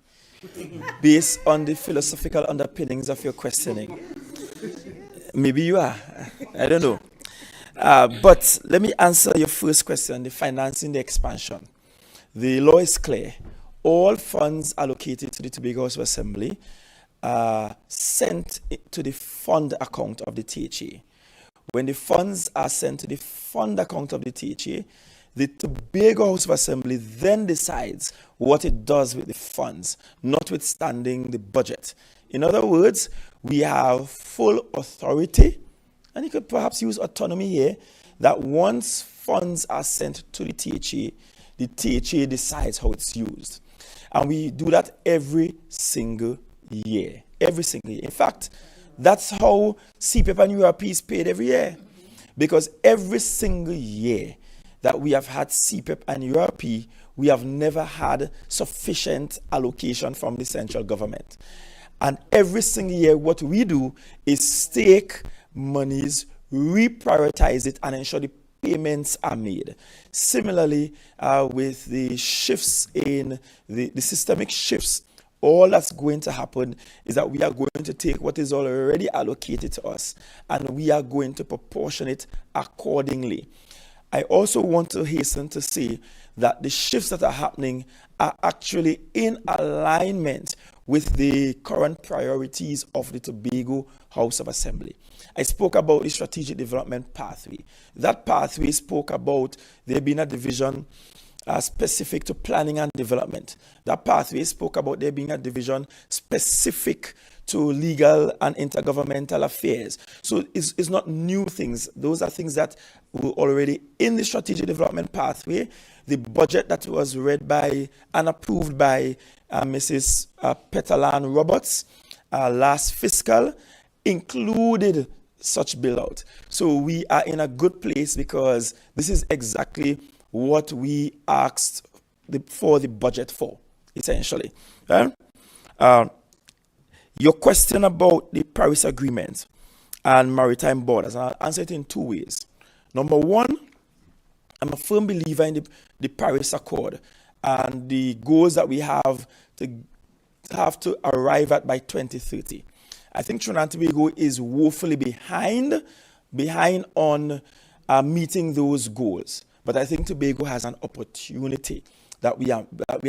based on the philosophical underpinnings of your questioning. Maybe you are. I don't know. But let me answer your first question, the financing the expansion. The law is clear. All funds allocated to the Tobago House of Assembly are sent to the fund account of the THA. When the funds are sent to the fund account of the THA, the Tobago House of Assembly then decides what it does with the funds, notwithstanding the budget. In other words, we have full authority, and you could perhaps use autonomy here, that once funds are sent to the THA decides how it's used. And we do that every single year. Every single year. In fact, that's how CPEP and URP is paid every year. Because every single year that we have had CPEP and URP, we have never had sufficient allocation from the central government. And every single year, what we do is stake monies, reprioritize it, and ensure the payments are made. Similarly, with the shifts in the systemic shifts, all that's going to happen is that we are going to take what is already allocated to us and we are going to proportion it accordingly. I also want to hasten to say that the shifts that are happening are actually in alignment with the current priorities of the Tobago House of Assembly. I spoke about the strategic development pathway. That pathway spoke about there being a division specific to planning and development. That pathway spoke about there being a division specific to legal and intergovernmental affairs. So it's not new things. Those are things that were already in the strategic development pathway. The budget that was read by and approved by Mrs. Petalan Roberts last fiscal included such bill out. So we are in a good place because this is exactly what we asked for the budget for, essentially. Your question about the Paris Agreement and maritime borders, and I'll answer it in two ways. Number one, I'm a firm believer in the Paris Accord and the goals that we have to arrive at by 2030. I think Trinidad and Tobago is woefully behind on meeting those goals. But I think Tobago has an opportunity that we are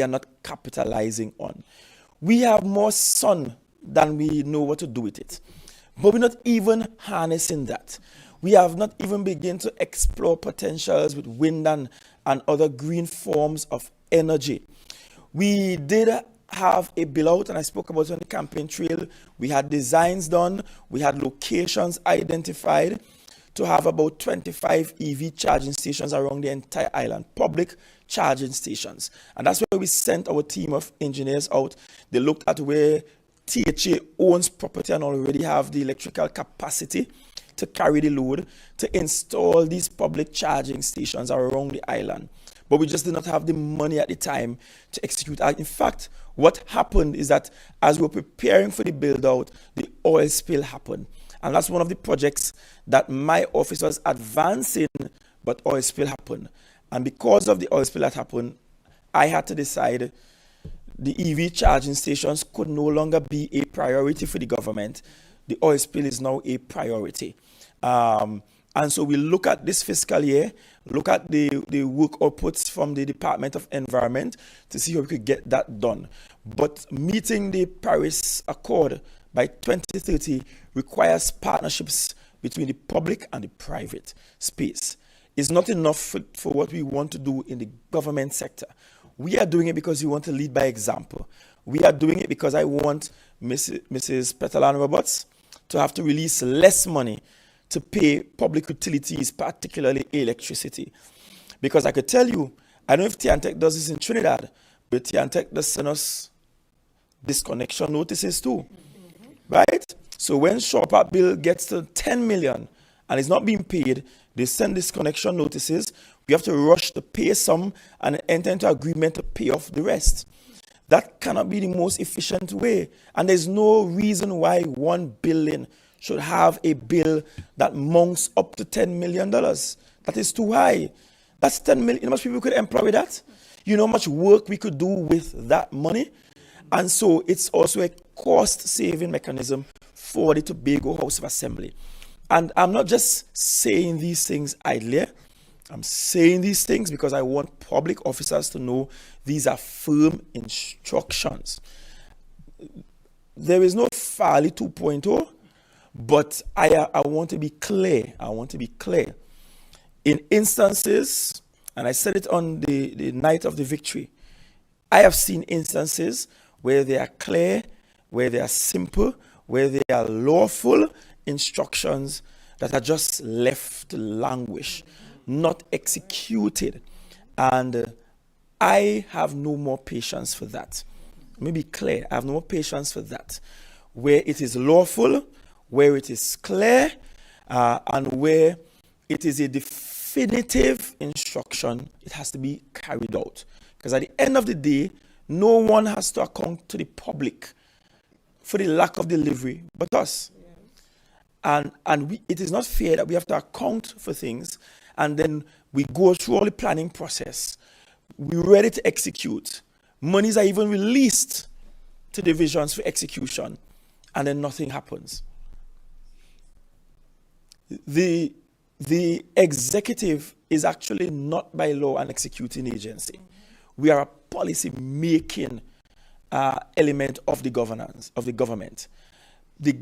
not capitalizing on. We have more sun than we know what to do with it. But we're not even harnessing that. We have not even begun to explore potentials with wind and other green forms of energy. We did have a bill out, and I spoke about it on the campaign trail. We had designs done. We had locations identified to have about 25 EV charging stations around the entire island, public charging stations. And that's where we sent our team of engineers out. They looked at where THA owns property and already have the electrical capacity to carry the load to install these public charging stations around the island. But we just did not have the money at the time to execute. In fact, what happened is that as we were preparing for the build out, the oil spill happened. And that's one of the projects that my office was advancing, but oil spill happened. And because of the oil spill that happened, I had to decide the EV charging stations could no longer be a priority for the government. The oil spill is now a priority. And so we look at this fiscal year, look at the work outputs from the Department of Environment to see how we could get that done. But meeting the Paris Accord by 2030 requires partnerships between the public and the private space. It's not enough for what we want to do in the government sector. We are doing it because we want to lead by example. We are doing it because I want Mrs. Petalan Roberts to have to release less money to pay public utilities, particularly electricity. Because I could tell you, I don't know if THA does this in Trinidad, but THA does send us disconnection notices too. Right? So when Shortpath bill gets to 10 million and it's not being paid, they send disconnection notices. We have to rush to pay some and enter into agreement to pay off the rest. That cannot be the most efficient way. And there's no reason why 1 billion should have a bill that mounts up to $10 million. That is too high. That's 10 million. You know how much people could employ with that? You know how much work we could do with that money? And so it's also a cost-saving mechanism for the Tobago House of Assembly. And I'm not just saying these things idly. I'm saying these things because I want public officers to know these are firm instructions. There is no Farley 2.0, but I want to be clear. I want to be clear. In instances, and I said it on the night of the victory, I have seen instances where they are clear, where they are simple, where they are lawful instructions that are just left to languish, not executed. And I have no more patience for that. Let me be clear. I have no more patience for that. Where it is lawful, where it is clear, and where it is a definitive instruction, it has to be carried out. Because at the end of the day, no one has to account to the public for the lack of delivery but us. And it is not fair that we have to account for things and then we go through all the planning process. We're ready to execute. Monies are even released to divisions for execution and then nothing happens. The executive is actually not by law an executing agency. We are a policy-making element of the governance, of the government. The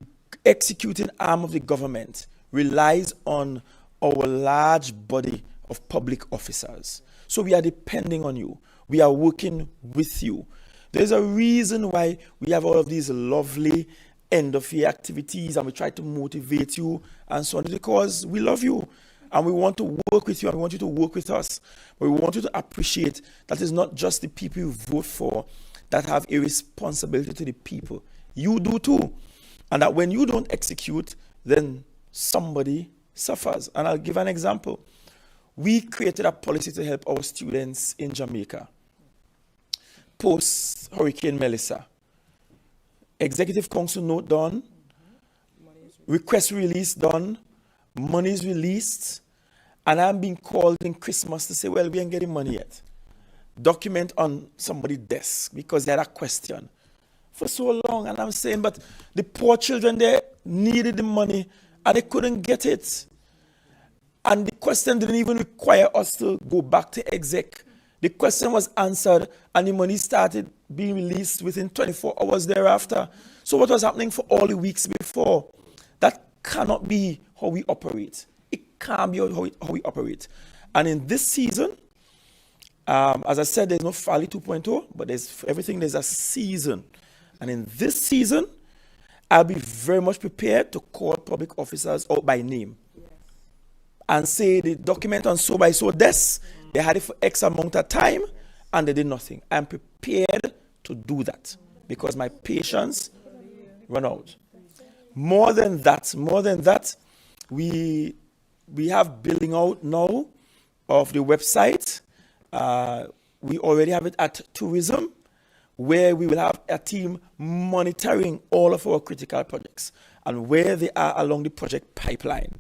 executing arm of the government relies on our large body of public officers. So we are depending on you. We are working with you. There's a reason why we have all of these lovely end-of-year activities and we try to motivate you and so on, because we love you. And we want to work with you and we want you to work with us. But we want you to appreciate that it's not just the people you vote for that have a responsibility to the people. You do too. And that when you don't execute, then somebody suffers. And I'll give an example. We created a policy to help our students in Jamaica post Hurricane Melissa. Executive Council note done. Request release done. Money is released, and I'm being called in Christmas to say, well, we ain't getting money yet. Document on somebody's desk because they had a question for so long. And I'm saying, but the poor children there needed the money and they couldn't get it. And the question didn't even require us to go back to exec. The question was answered and the money started being released within 24 hours thereafter. So what was happening for all the weeks before? That cannot be how we operate. It can't be how we operate. And in this season, as I said, there's no Farley 2.0, but there's everything, there's a season. And in this season, I'll be very much prepared to call public officers out by name. And say the document on so by so desk, they had it for X amount of time and they did nothing. I'm prepared to do that because my patience run out. More than that, we have building out now of the website. We already have it at tourism, where we will have a team monitoring all of our critical projects and where they are along the project pipeline,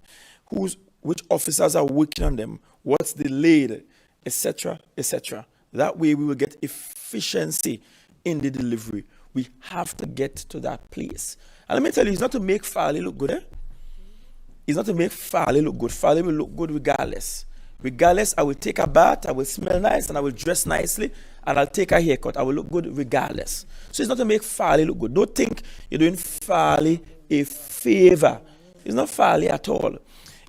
which officers are working on them, what's delayed, etc., etc. That way we will get efficiency in the delivery. We have to get to that place. And let me tell you, it's not to make Farley look good, eh? It's not to make Farley look good. Farley will look good regardless. Regardless, I will take a bath, I will smell nice, and I will dress nicely, and I'll take a haircut. I will look good regardless. So it's not to make Farley look good. Don't think you're doing Farley a favor. It's not Farley at all.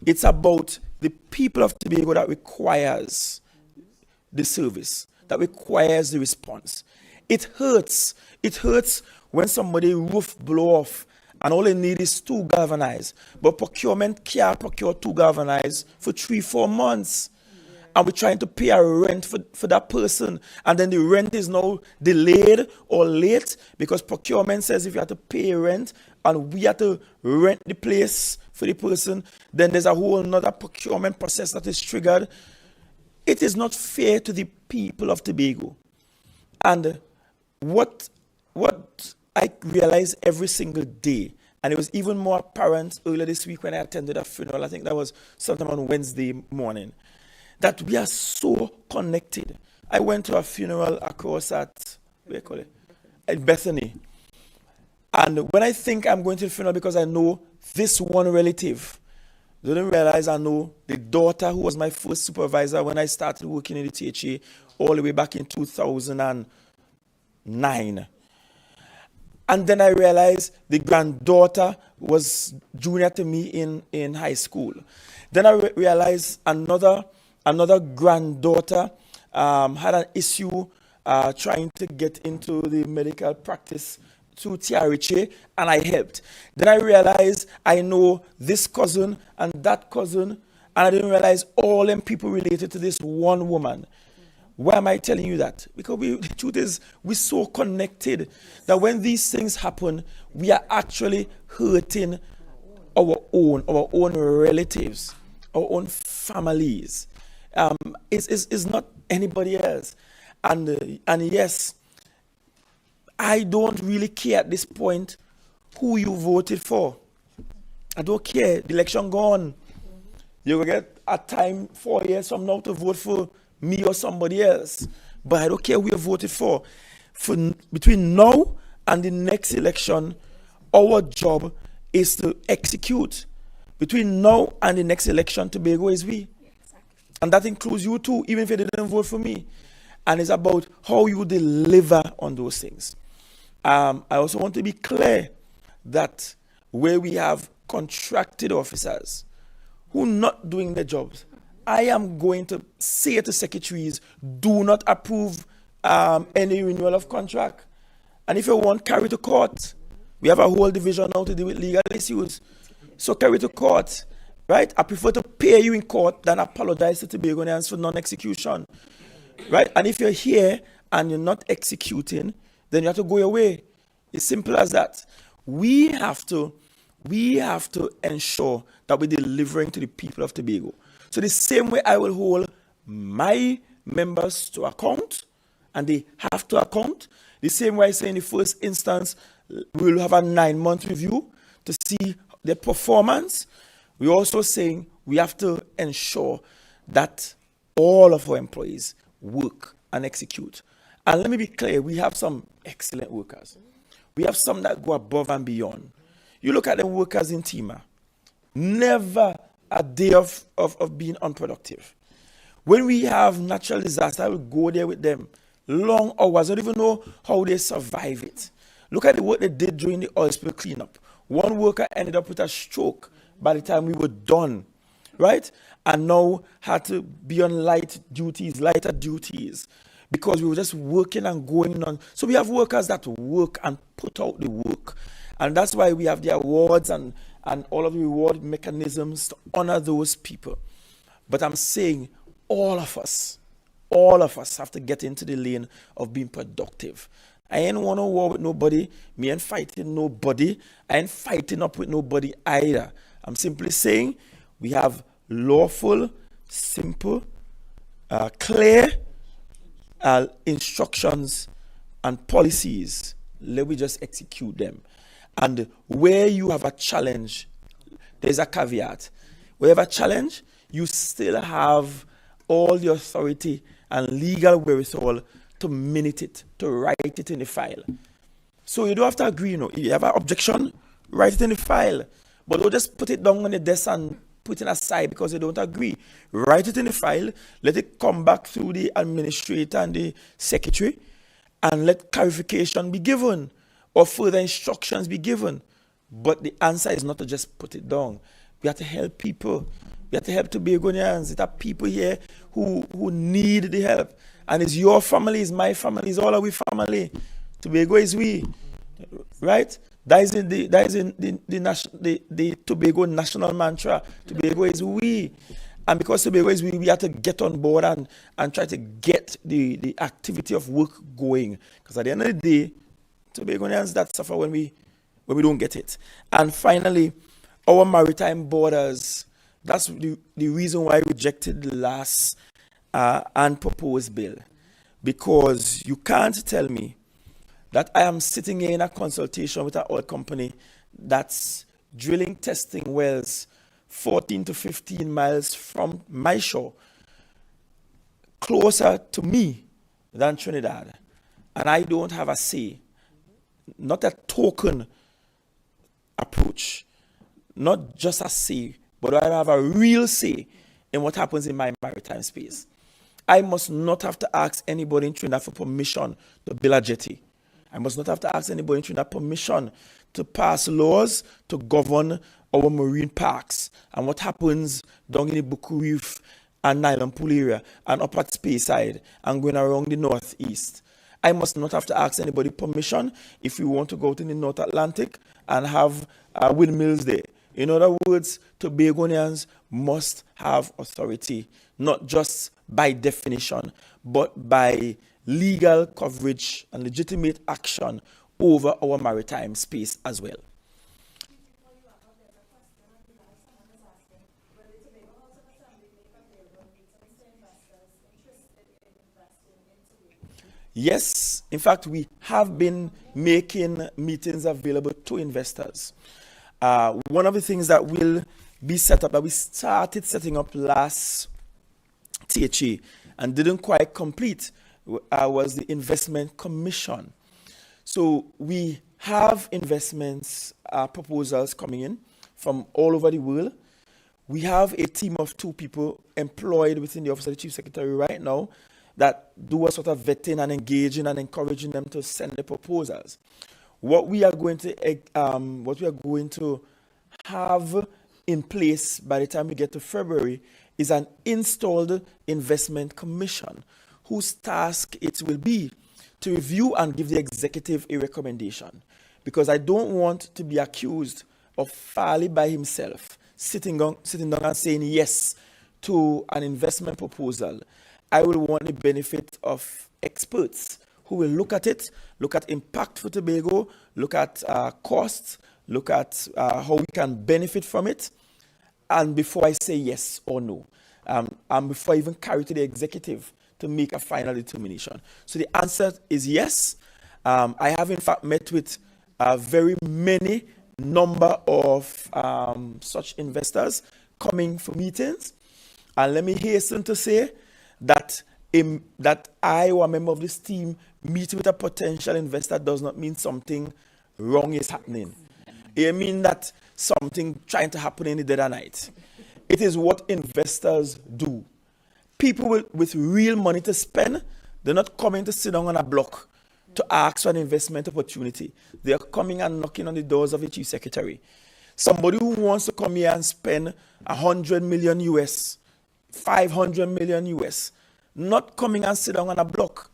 It's about the people of Tobago that requires the service, that requires the response. It hurts. It hurts when somebody roof blow off and all they need is 2 galvanized. But procurement can't procure 2 galvanized for 3-4 months. And we're trying to pay a rent for that person. And then the rent is now delayed or late because procurement says if you have to pay rent and we have to rent the place for the person, then there's a whole another procurement process that is triggered. It is not fair to the people of Tobago. And what I realize every single day, and it was even more apparent earlier this week when I attended a funeral, I think that was sometime on Wednesday morning, that we are so connected. I went to a funeral across at, what do you call it? in Bethany. And when I think I'm going to the funeral because I know this one relative, I didn't realize I know the daughter who was my first supervisor when I started working in the THA all the way back in 2009. And then I realized the granddaughter was junior to me in high school. Then I realized another granddaughter had an issue trying to get into the medical practice through THA, and I helped. Then I realized I know this cousin and that cousin, and I didn't realize all them people related to this one woman. Why am I telling you that? Because the truth is, we're so connected that when these things happen, we are actually hurting our own relatives, our own families. It's not anybody else. And yes, I don't really care at this point who you voted for. I don't care. The election gone. You will get a time 4 years from now to vote for me or somebody else. But I don't care who you voted for. Between now and the next election, our job is to execute. Between now and the next election, Tobago is we. And that includes you too, even if you didn't vote for me. And it's about how you deliver on those things. I also want to be clear that where we have contracted officers who are not doing their jobs, I am going to say to secretaries, do not approve any renewal of contract. And if you want, carry to court. We have a whole division now to deal with legal issues. So carry to court, right? I prefer to pay you in court than apologize to Tobagonians for non-execution, right? And if you're here and you're not executing, then you have to go your way. It's simple as that. We have to ensure that we're delivering to the people of Tobago. So the same way I will hold my members to account, and they have to account, the same way I say in the first instance, we will have a 9-month review to see their performance. We're also saying we have to ensure that all of our employees work and execute. And let me be clear, we have some excellent workers. We have some that go above and beyond. You look at the workers in THA, never a day of being unproductive. When we have natural disaster, I will go there with them. Long hours, I don't even know how they survive it. Look at the work they did during the oil spill cleanup. One worker ended up with a stroke by the time we were done, right? And now had to be on lighter duties, because we were just working and going on. So we have workers that work and put out the work. And that's why we have the awards and all of the reward mechanisms to honor those people. But I'm saying all of us have to get into the lane of being productive. I ain't want to war with nobody. Me ain't fighting nobody. I ain't fighting up with nobody either. I'm simply saying we have lawful, simple, clear instructions and policies. Let me just execute them. And where you have a challenge, there's a caveat. Where you have a challenge, you still have all the authority and legal wherewithal to minute it, to write it in the file. So you don't have to agree, you know. If you have an objection, write it in the file. But don't just put it down on the desk and put it aside because you don't agree. Write it in the file, let it come back through the administrator and the secretary, and let clarification be given or further instructions be given. But the answer is not to just put it down. We have to help people. We have to help Tobagonians. There are people here who need the help. And it's your family, it's my family, it's all of we family. Tobago is we, right? That is in the Tobago national mantra. Tobago is we. And because Tobago is we have to get on board and try to get the activity of work going. Because at the end of the day, Tobagonians that suffer when we don't get it. And finally, our maritime borders. That's the reason why I rejected the last and proposed bill. Because you can't tell me that I am sitting here in a consultation with an oil company that's drilling, testing wells 14 to 15 miles from my shore, closer to me than Trinidad. And I don't have a say. not a token approach, not just a say, but I have a real say in what happens in my maritime space. I must not have to ask anybody in Trinidad for permission to build a jetty. I must not have to ask anybody in Trinidad permission to pass laws to govern our marine parks and what happens down in the Buku Reef and Nylon Pool area and up at Speyside and going around the northeast. I must not have to ask anybody permission if we want to go out in the North Atlantic and have windmills there. In other words, Tobagonians must have authority, not just by definition, but by legal coverage and legitimate action over our maritime space as well. Yes, in fact, we have been making meetings available to investors. One of the things that will be set up, that we started setting up last THA and didn't quite complete, was the Investment Commission. So we have investments proposals coming in from all over the world. We have a team of 2 people employed within the Office of the Chief Secretary right now that do a sort of vetting and engaging and encouraging them to send the proposals. What we are going to have in place by the time we get to February is an installed investment commission whose task it will be to review and give the executive a recommendation. Because I don't want to be accused of Farley by himself sitting down and saying yes to an investment proposal. I will want the benefit of experts who will look at it, look at impact for Tobago, look at costs, look at how we can benefit from it, and before I say yes or no, and before I even carry to the executive to make a final determination. So the answer is yes. I have in fact met with very many number of such investors coming for meetings, and let me hasten to say that I or a member of this team meeting with a potential investor does not mean something wrong is happening. It means that something trying to happen in the dead of night. It is what investors do. People with real money to spend, they're not coming to sit down on a block to ask for an investment opportunity. They are coming and knocking on the doors of the Chief Secretary. Somebody who wants to come here and spend 100 million US, 500 million US, not coming and sit down on a block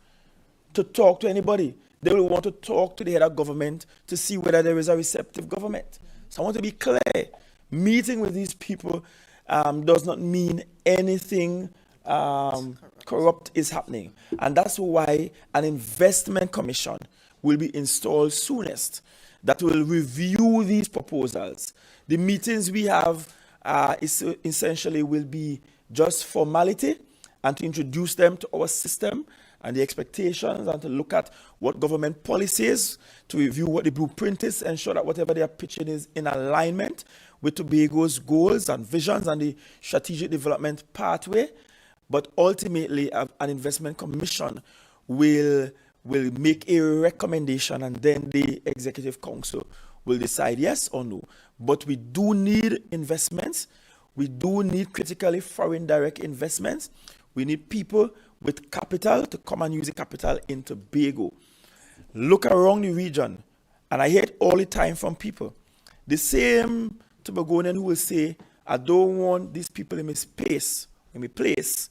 to talk to anybody. They will want to talk to the head of government to see whether there is a receptive government. So I want to be clear. Meeting with these people does not mean anything corrupt is happening. And that's why an investment commission will be installed soonest that will review these proposals. The meetings we have essentially will be just formality and to introduce them to our system and the expectations and to look at what government policies, to review what the blueprint is, ensure that whatever they are pitching is in alignment with Tobago's goals and visions and the strategic development pathway. But ultimately, an investment commission will make a recommendation and then the executive council will decide yes or no. But we do need investments. We do need critically foreign direct investments. We need people with capital to come and use the capital in Tobago. Look around the region, and I hear it all the time from people. The same Tobagonian who will say, I don't want these people in my space, in my place,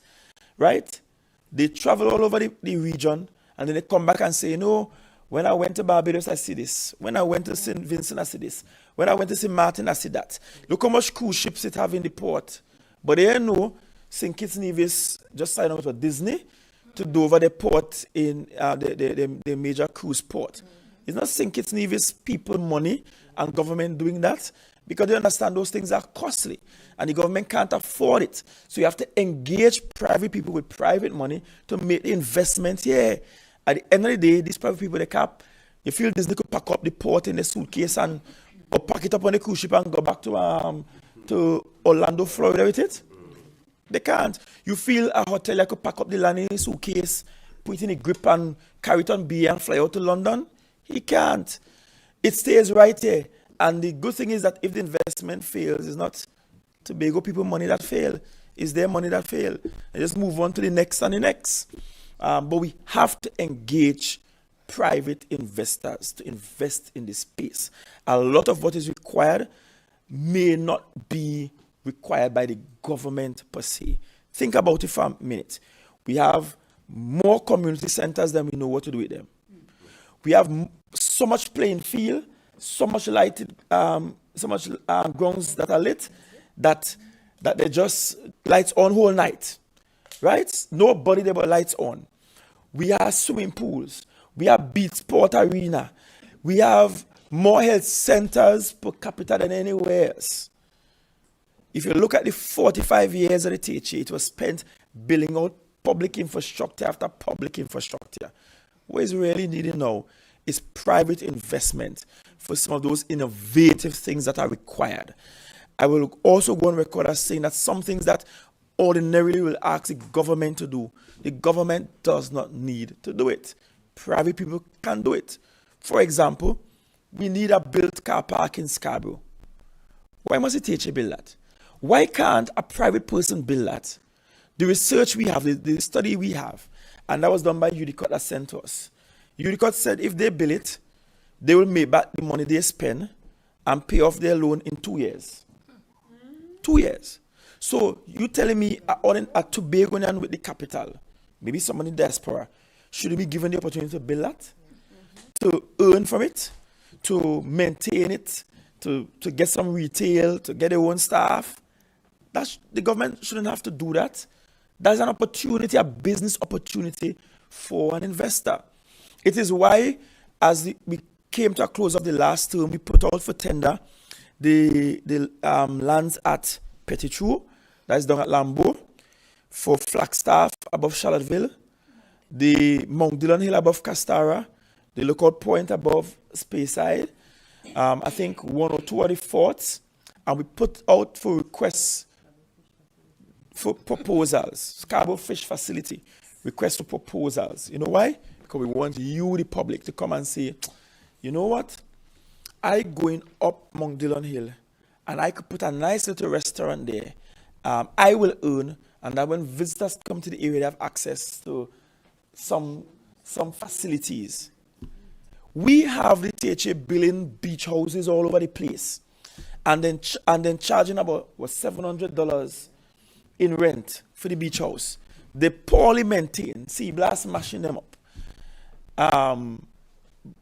right? They travel all over the region, and then they come back and say, when I went to Barbados, I see this. When I went to St. Vincent, I see this. When I went to St. Martin, I see that. Look how much cruise ships it have in the port. But they know St. Kitts Nevis just signed up with Disney to Dover, the port in the major cruise port. It's not St. Kitts Nevis people money and government doing that because they understand those things are costly and the government can't afford it. So you have to engage private people with private money to make the investment here. At the end of the day, these private people, you feel Disney could pack up the port in a suitcase and or pack it up on a cruise ship and go back to Orlando, Florida with it? They can't. You feel a hotel could pack up the land in a suitcase, put it in a grip and carry it on B and fly out to London? He can't. It stays right there. And the good thing is that if the investment fails, it's not Tobago people money that fail. It's their money that fail. And just move on to the next and the next. But we have to engage private investors to invest in this space. A lot of what is required may not be required by the government per se. Think about it for a minute. We have more community centers than we know what to do with them. We have so much playing field, so much lighted, grounds that are lit, that they just lights on whole night, right? Nobody there but lights on. We have swimming pools. We have beach sport arena. We have more health centers per capita than anywhere else. If you look at the 45 years of the THA, it was spent building out public infrastructure after public infrastructure. What is really needed now is private investment for some of those innovative things that are required. I will also go on record as saying that some things that ordinarily will ask the government to do, the government does not need to do it. Private people can do it. For example, we need a built car park in Scarborough. Why must the THA build that? Why can't a private person build that? The research we have, the study we have, and that was done by UDCOT that sent to us. UDCOT said if they build it, they will make back the money they spend and pay off their loan in 2 years. 2 years. So you telling me a Tobagonian with the capital, maybe someone in diaspora, should be given the opportunity to build that, to earn from it, to maintain it, to get some retail, to get their own staff? The government shouldn't have to do that. That's an opportunity, a business opportunity for an investor. It is why, as we came to a close of the last term, we put out for tender the lands at Petitrew, that is down at Lambeau, for Flagstaff above Charlottesville, the Mount Dillon Hill above Castara, the Lookout Point above Speyside, I think 1 or 2 of the forts, and we put out for requests for proposals. Scarborough Fish Facility, request for proposals. You know why? Because we want you, the public, to come and say, you know what? I going up Mount Dillon Hill, and I could put a nice little restaurant there. I will earn, and that when visitors come to the area, they have access to some facilities. We have the THA building beach houses all over the place, and then charging about $700 in rent for the beach house. They poorly maintained, sea blast smashing them up.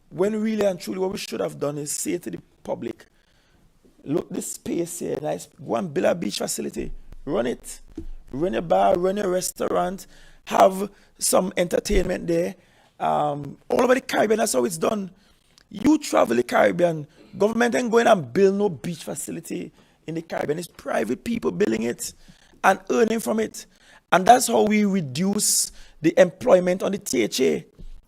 When really and truly what we should have done is say to the public, look, this space here, nice, go and build a beach facility, run it, run a bar, run a restaurant, have some entertainment there. All over the Caribbean, that's how it's done. You travel the Caribbean, government ain't going and build no beach facility in the Caribbean. It's private people building it and earning from it. And that's how we reduce the employment on the THA,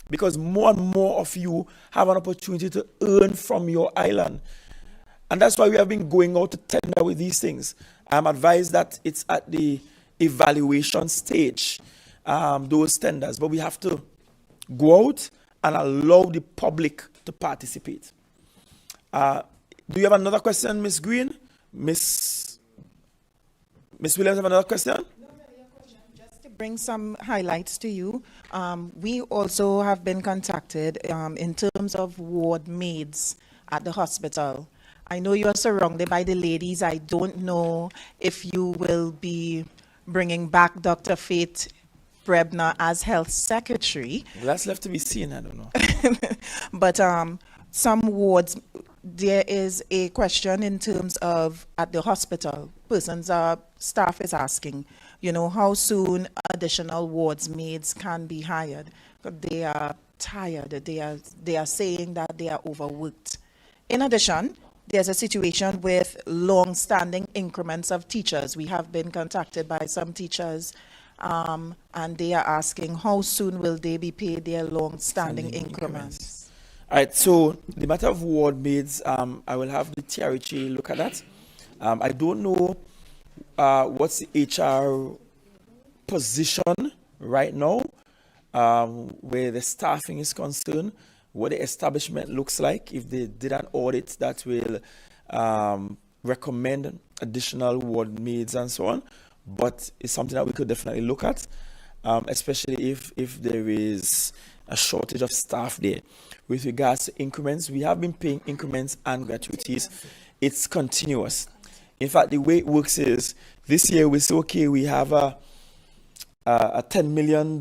because more and more of you have an opportunity to earn from your island. And that's why we have been going out to tender with these things. I'm advised that it's at the evaluation stage, those tenders, but we have to go out and allow the public to participate. Do you have another question, Ms. Green? Ms. Williams have another question? Just to bring some highlights to you, we also have been contacted in terms of ward maids at the hospital. I know you are surrounded by the ladies. I don't know if you will be bringing back Dr. Faith Brebner as health secretary. Well, that's left to be seen, I don't know. But some wards, there is a question in terms of at the hospital, staff is asking, you know, how soon additional wards maids can be hired. They are tired. They are saying that they are overworked. In addition, there's a situation with long-standing increments of teachers. We have been contacted by some teachers, and they are asking how soon will they be paid their long-standing increments. All right, so the matter of ward maids, I will have the TRHA look at that. I don't know what's the HR position right now where the staffing is concerned, what the establishment looks like. If they did an audit that will recommend additional ward maids and so on, but it's something that we could definitely look at, especially if there is a shortage of staff there. With regards to increments, we have been paying increments and gratuities. It's continuous. In fact, the way it works is this year we say, okay, we have a $10 million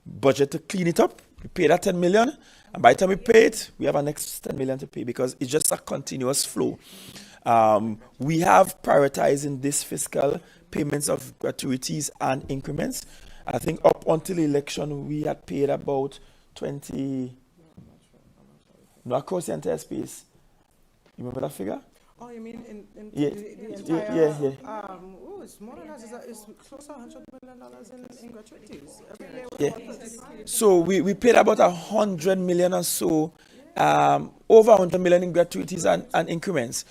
budget to clean it up. We pay that 10 million, and by the time we pay it, we have our next 10 million to pay because it's just a continuous flow. We have prioritized in this fiscal payments of gratuities and increments. I think up until election, we had paid about 20, no, across the entire space. You remember that figure? Oh, you mean in Yeah, the entire... yeah. It's more than that. It's close to $100 million in gratuities. Every year Yeah. So we paid about 100 million or so, over 100 million in gratuities and increments.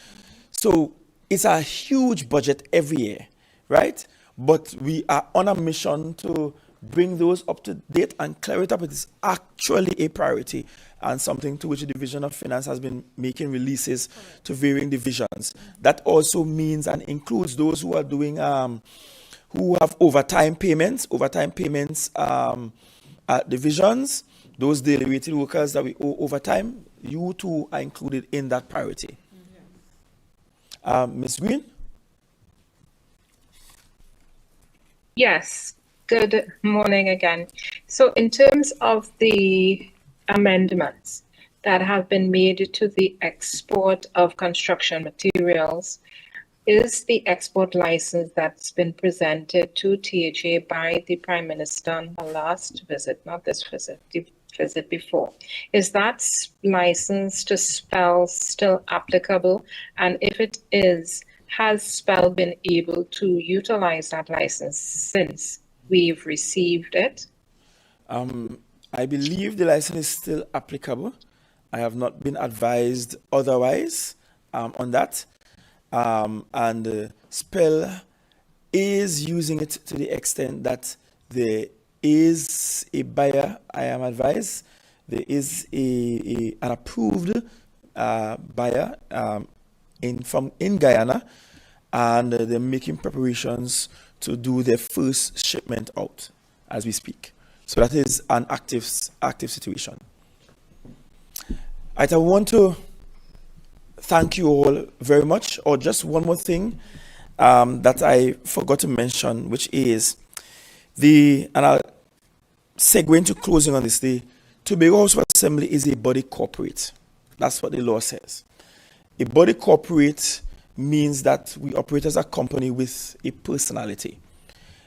So it's a huge budget every year, right? But we are on a mission to bring those up to date and clear it up. It is actually a priority and something to which the Division of Finance has been making releases to varying divisions. That also means and includes those who are doing, who have overtime payments at divisions, those daily rated workers that we owe overtime, you too are included in that priority. Ms. Green? Yes, good morning again. So in terms of the amendments that have been made to the export of construction materials, is the export license that's been presented to THA by the Prime Minister on the last visit, not this visit, the visit before, is that license to SPEL still applicable? And if it is, has SPEL been able to utilize that license since we've received it? I believe the license is still applicable. I have not been advised otherwise on that. And SPEL is using it to the extent that there is a buyer, I am advised. There is an approved buyer in Guyana, and they're making preparations to do their first shipment out as we speak. So that is an active situation. I want to thank you all very much. Or just one more thing that I forgot to mention, which is and I'll segue into closing on this. The Tobago House of Assembly is a body corporate. That's what the law says. A body corporate means that we operate as a company with a personality.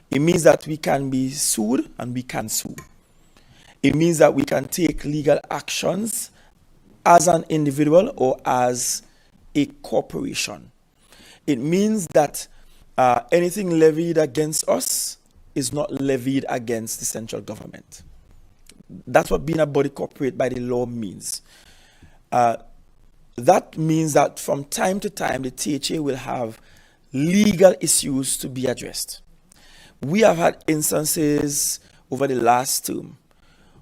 It means that we can be sued and we can sue. It means that we can take legal actions as an individual or as a corporation. It means that anything levied against us is not levied against the central government. That's what being a body corporate by the law means. That means that from time to time, the THA will have legal issues to be addressed. We have had instances over the last term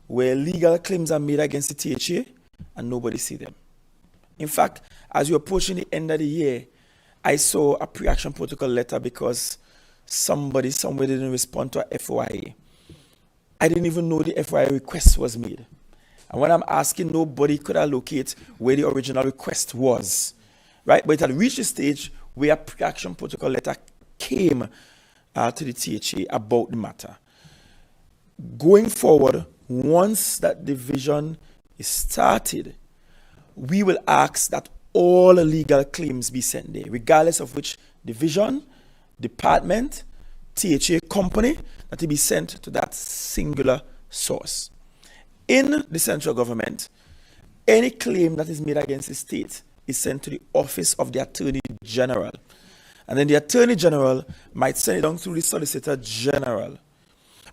where legal claims are made against the THA and nobody sees them. In fact, as you're approaching the end of the year, I saw a pre-action protocol letter because somebody somewhere didn't respond to a FOIA. I didn't even know the FOIA request was made. And when I'm asking, nobody could allocate where the original request was, right? But it had reached a stage where a pre-action protocol letter came to the THA about the matter. Going forward, once that division is started, we will ask that all legal claims be sent there, regardless of which division, department, THA company, that it be sent to that singular source. In the central government, any claim that is made against the state is sent to the office of the Attorney General. And then the Attorney General might send it down through the Solicitor General.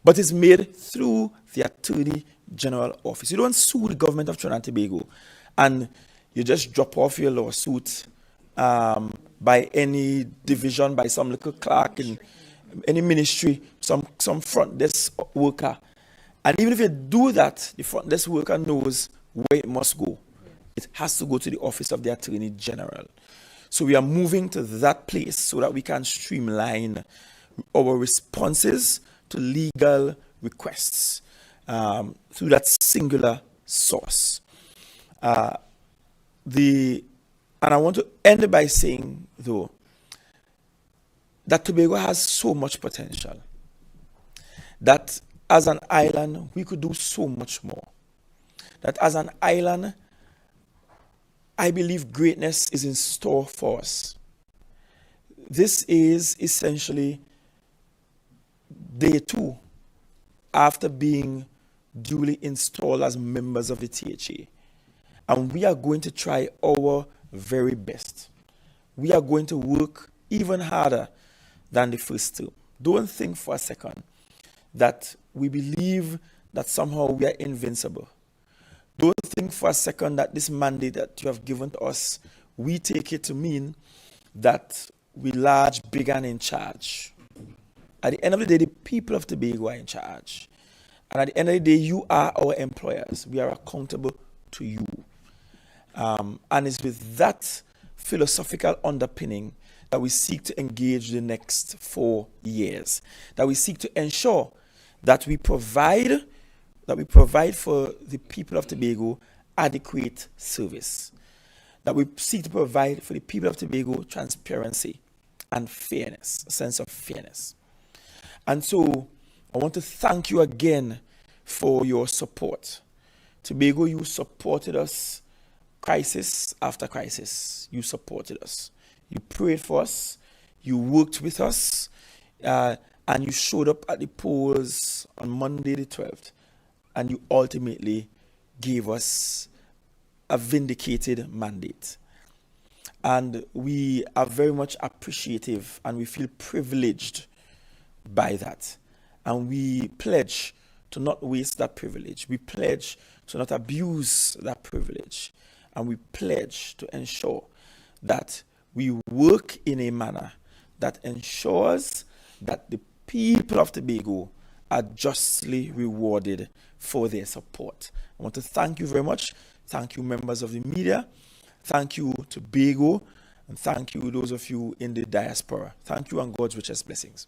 But it's made through the Attorney General office. You don't sue the government of Trinidad and Tobago and you just drop off your lawsuit by any division, by some little clerk in any ministry, some front desk worker. And even if you do that, the front desk worker knows where it must go. It has to go to the office of the Attorney General. So we are moving to that place so that we can streamline our responses to legal requests through that singular source. And I want to end by saying, though, that Tobago has so much potential, that as an island, we could do so much more. That as an island, I believe greatness is in store for us. This is essentially day 2 after being duly installed as members of the THA. And we are going to try our very best. We are going to work even harder than the first term. Don't think for a second that we believe that somehow we are invincible. Don't think for a second that this mandate that you have given to us, we take it to mean that we large, big, and in charge. At the end of the day, the people of Tobago are in charge. And at the end of the day, you are our employers. We are accountable to you. And it's with that philosophical underpinning that we seek to engage the next 4 years, that we seek to ensure that we provide for the people of Tobago adequate service, that we seek to provide for the people of Tobago transparency and fairness, a sense of fairness. And so I want to thank you again for your support. Tobago, you supported us crisis after crisis. You supported us. You prayed for us. You worked with us. And you showed up at the polls on Monday the 12th. And you ultimately gave us a vindicated mandate. And we are very much appreciative and we feel privileged by that. And we pledge to not waste that privilege. We pledge to not abuse that privilege. And we pledge to ensure that we work in a manner that ensures that the people of Tobago are justly rewarded for their support. I want to thank you very much. Thank you, members of the media. Thank you, Tobago. And thank you, those of you in the diaspora. Thank you, and God's richest blessings.